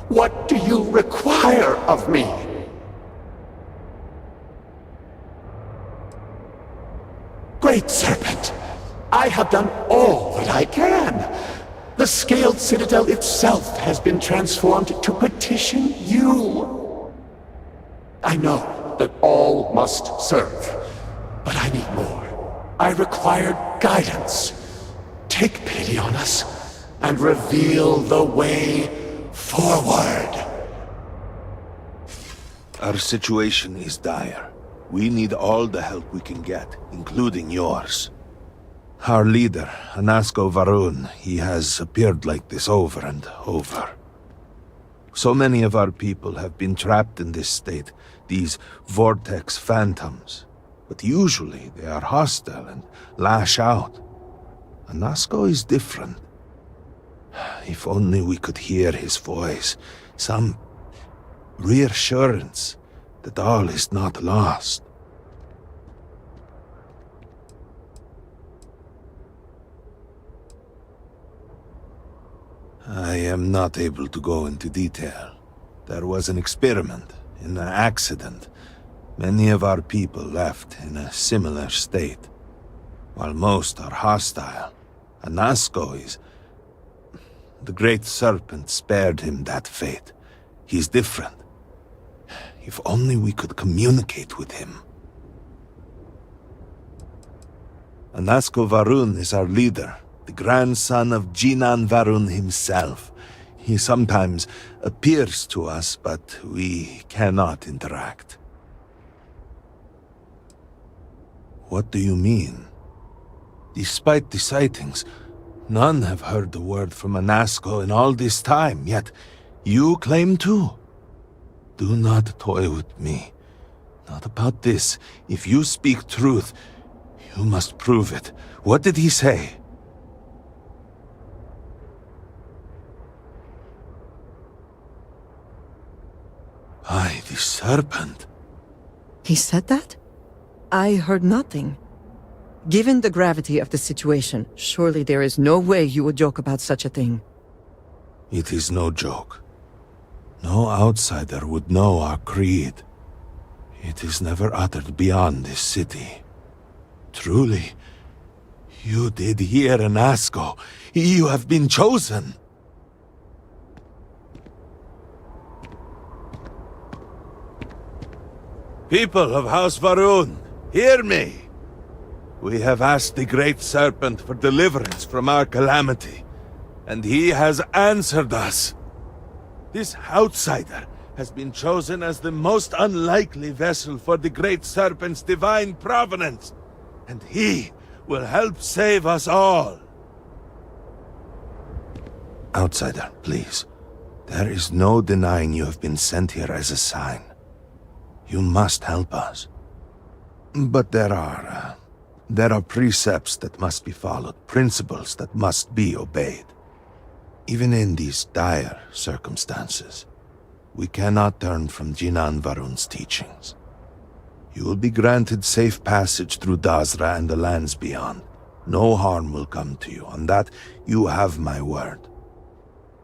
S23: What do you require of me? Great Serpent, I have done all that I can. The Scaled Citadel itself has been transformed to petition you. I know that all must serve, but I need more. I require guidance. Take pity on us and reveal the way forward.
S6: Our situation is dire. We need all the help we can get, including yours. Our leader, Anasko Varun, he has appeared like this over and over. So many of our people have been trapped in this state, these vortex phantoms. But usually they are hostile and lash out. Anasko is different. If only we could hear his voice, some reassurance that all is not lost. I am not able to go into detail. There was an experiment, an accident. Many of our people left in a similar state. While most are hostile, Anasko is... The Great Serpent spared him that fate. He's different. If only we could communicate with him. Anasko Varun is our leader, the grandson of Jinan Varun himself. He sometimes appears to us, but we cannot interact. What do you mean? Despite the sightings, none have heard the word from Anasko in all this time, yet you claim to? Do not toy with me. Not about this. If you speak truth, you must prove it. What did he say? By the serpent.
S16: He said that? I heard nothing. Given the gravity of the situation, surely there is no way you would joke about such a thing.
S6: It is no joke. No outsider would know our creed. It is never uttered beyond this city. Truly, you did hear an Asco. You have been chosen. People of House Varun, hear me. We have asked the Great Serpent for deliverance from our calamity, and he has answered us. This outsider has been chosen as the most unlikely vessel for the Great Serpent's divine providence, and he will help save us all. Outsider, please. There is no denying you have been sent here as a sign. You must help us. But there are precepts that must be followed, principles that must be obeyed. Even in these dire circumstances, we cannot turn from Jinan Varun's teachings. You will be granted safe passage through Dazra and the lands beyond. No harm will come to you. On that, you have my word.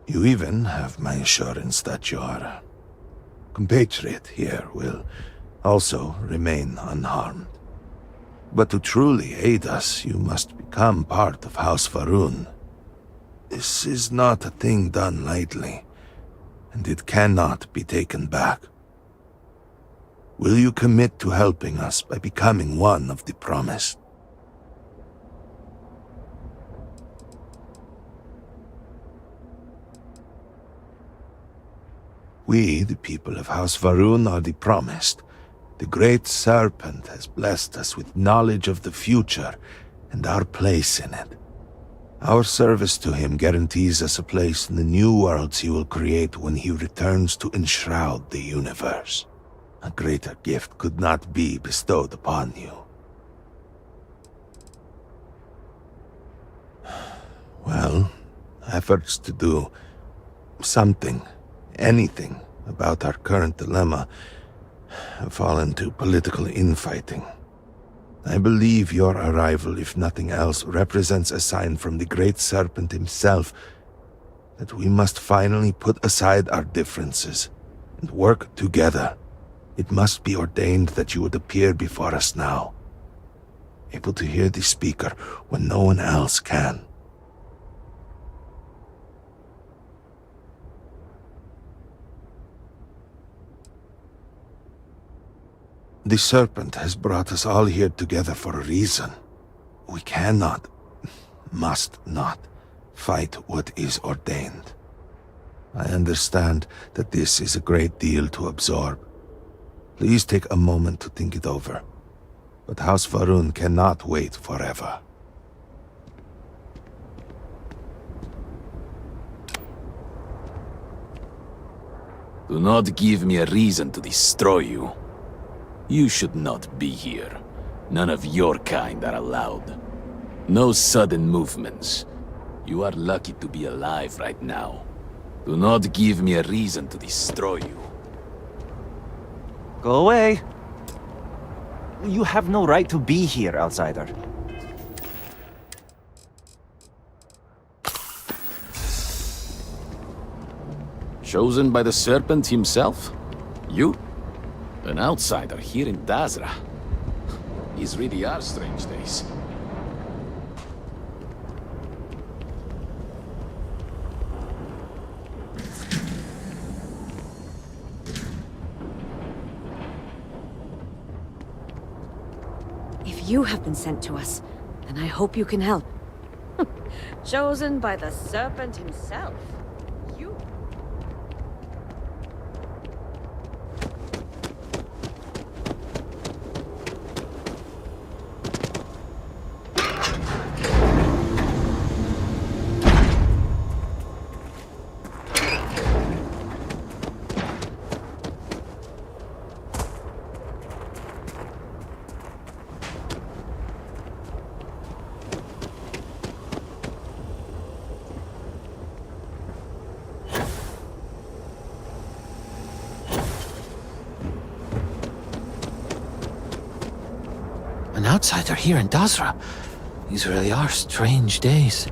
S6: You even have my assurance that your compatriot here will also remain unharmed. But to truly aid us, you must become part of House Varun. This is not a thing done lightly, and it cannot be taken back. Will you commit to helping us by becoming one of the promised? We, the people of House Varun, are the promised. The Great Serpent has blessed us with knowledge of the future and our place in it. Our service to him guarantees us a place in the new worlds he will create when he returns to enshroud the universe. A greater gift could not be bestowed upon you. Well, efforts to do something, anything, about our current dilemma have fallen to political infighting. I believe your arrival, if nothing else, represents a sign from the Great Serpent himself that we must finally put aside our differences and work together. It must be ordained that you would appear before us now, able to hear the speaker when no one else can. The Serpent has brought us all here together for a reason. We cannot, must not, fight what is ordained. I understand that this is a great deal to absorb. Please take a moment to think it over. But House Varun cannot wait forever.
S14: Do not give me a reason to destroy you. You should not be here. None of your kind are allowed. No sudden movements. You are lucky to be alive right now. Do not give me a reason to destroy you.
S7: Go away. You have no right to be here, outsider.
S14: Chosen by the Serpent himself? You? An outsider here in Dazra. These really are strange days.
S13: If you have been sent to us, then I hope you can help. Chosen by the Serpent himself. You...
S14: outsider here in Dazra. These really are strange days.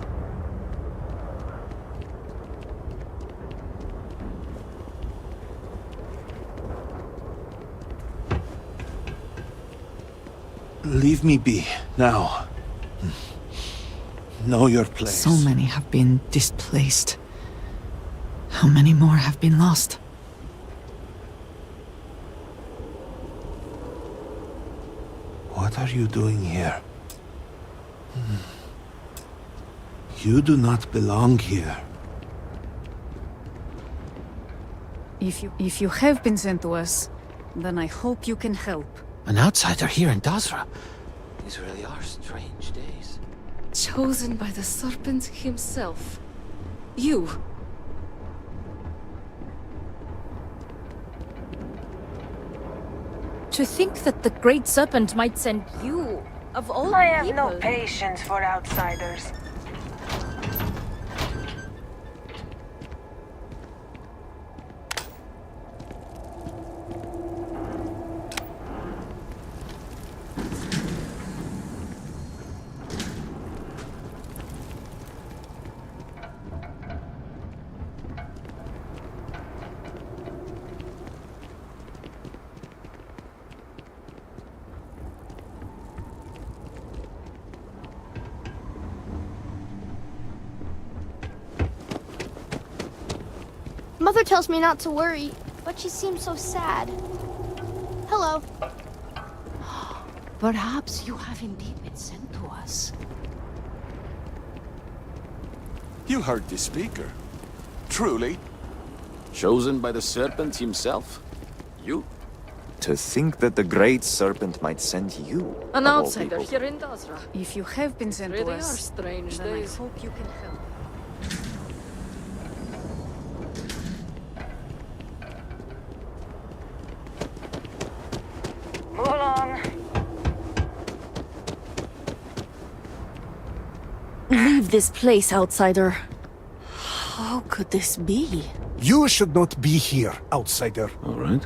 S6: Leave me be, now. Know your place.
S1: So many have been displaced. How many more have been lost?
S6: What are you doing here? You do not belong here.
S13: If you have been sent to us, then I hope you can help.
S14: An outsider here in Dazra. These really are strange days.
S13: Chosen by the Serpent himself. You. To think that the Great Serpent might send you, of all
S4: I have
S13: people.
S4: no patience for outsiders.
S15: Mother tells me not to worry, but she seems so sad. Hello.
S13: Perhaps you have indeed been sent to us.
S17: You heard the speaker. Truly.
S14: Chosen by the Serpent himself? You?
S7: To think that the Great Serpent might send you.
S13: An
S7: of all
S13: outsider
S7: people.
S13: here in Dazra. If you have been sent to
S2: Really
S13: us,
S2: are strange
S13: then
S2: days.
S13: I hope you can help.
S4: Move along.
S13: Leave this place, outsider. How could this be?
S23: You should not be here, outsider.
S14: All right.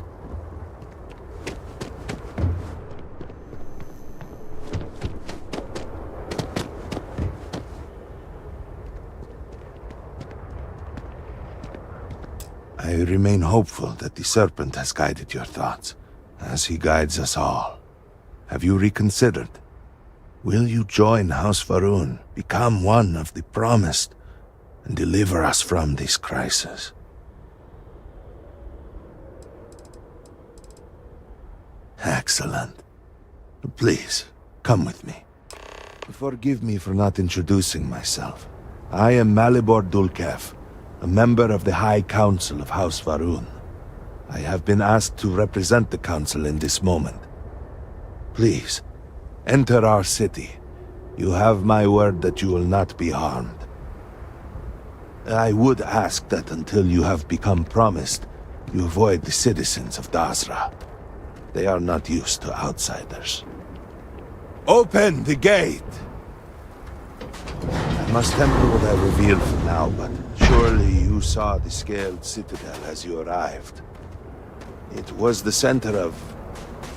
S6: I remain hopeful that the Serpent has guided your thoughts, as he guides us all. Have you reconsidered? Will you join House Faroon, become one of the promised, and deliver us from this crisis? Excellent. Please, come with me. Forgive me for not introducing myself. I am Malibor Dulkev, a member of the High Council of House Faroon. I have been asked to represent the Council in this moment. Please, enter our city. You have my word that you will not be harmed. I would ask that until you have become promised, you avoid the citizens of Dazra. They are not used to outsiders. Open the gate! I must temper what I reveal for now, but surely you saw the scaled citadel as you arrived. It was the center of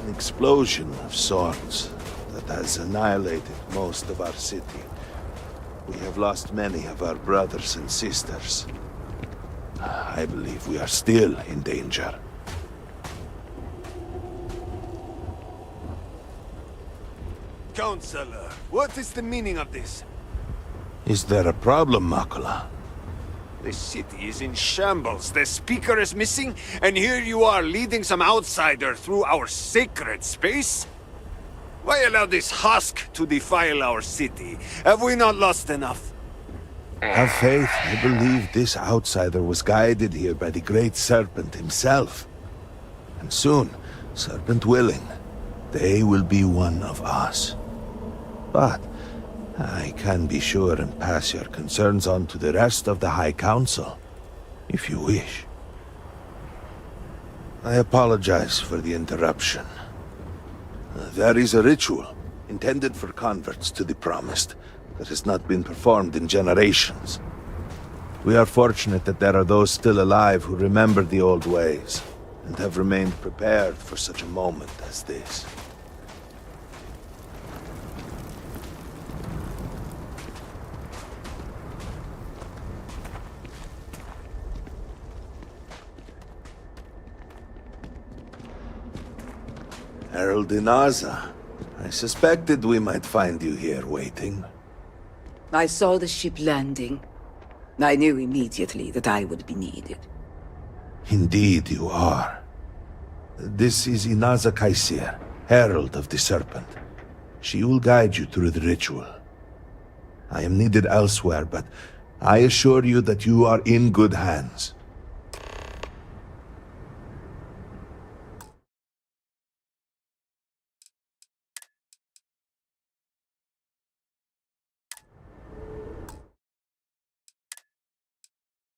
S6: an explosion of sorts that has annihilated most of our city. We have lost many of our brothers and sisters. I believe we are still in danger.
S17: Counselor, what is the meaning of this?
S6: Is there a problem, Makula?
S17: The city is in shambles, the speaker is missing, and here you are leading some outsider through our sacred space? Why allow this husk to defile our city? Have we not lost enough?
S6: Have faith. I believe this outsider was guided here by the Great Serpent himself. And soon, Serpent willing, they will be one of us. But I can be sure and pass your concerns on to the rest of the High Council, if you wish. I apologize for the interruption. There is a ritual intended for converts to the Promised that has not been performed in generations. We are fortunate that there are those still alive who remember the old ways and have remained prepared for such a moment as this. Herald Inaza. I suspected we might find you here waiting.
S3: I saw the ship landing. I knew immediately that I would be needed.
S6: Indeed you are. This is Inaza Kaisir, Herald of the Serpent. She will guide you through the ritual. I am needed elsewhere, but I assure you that you are in good hands.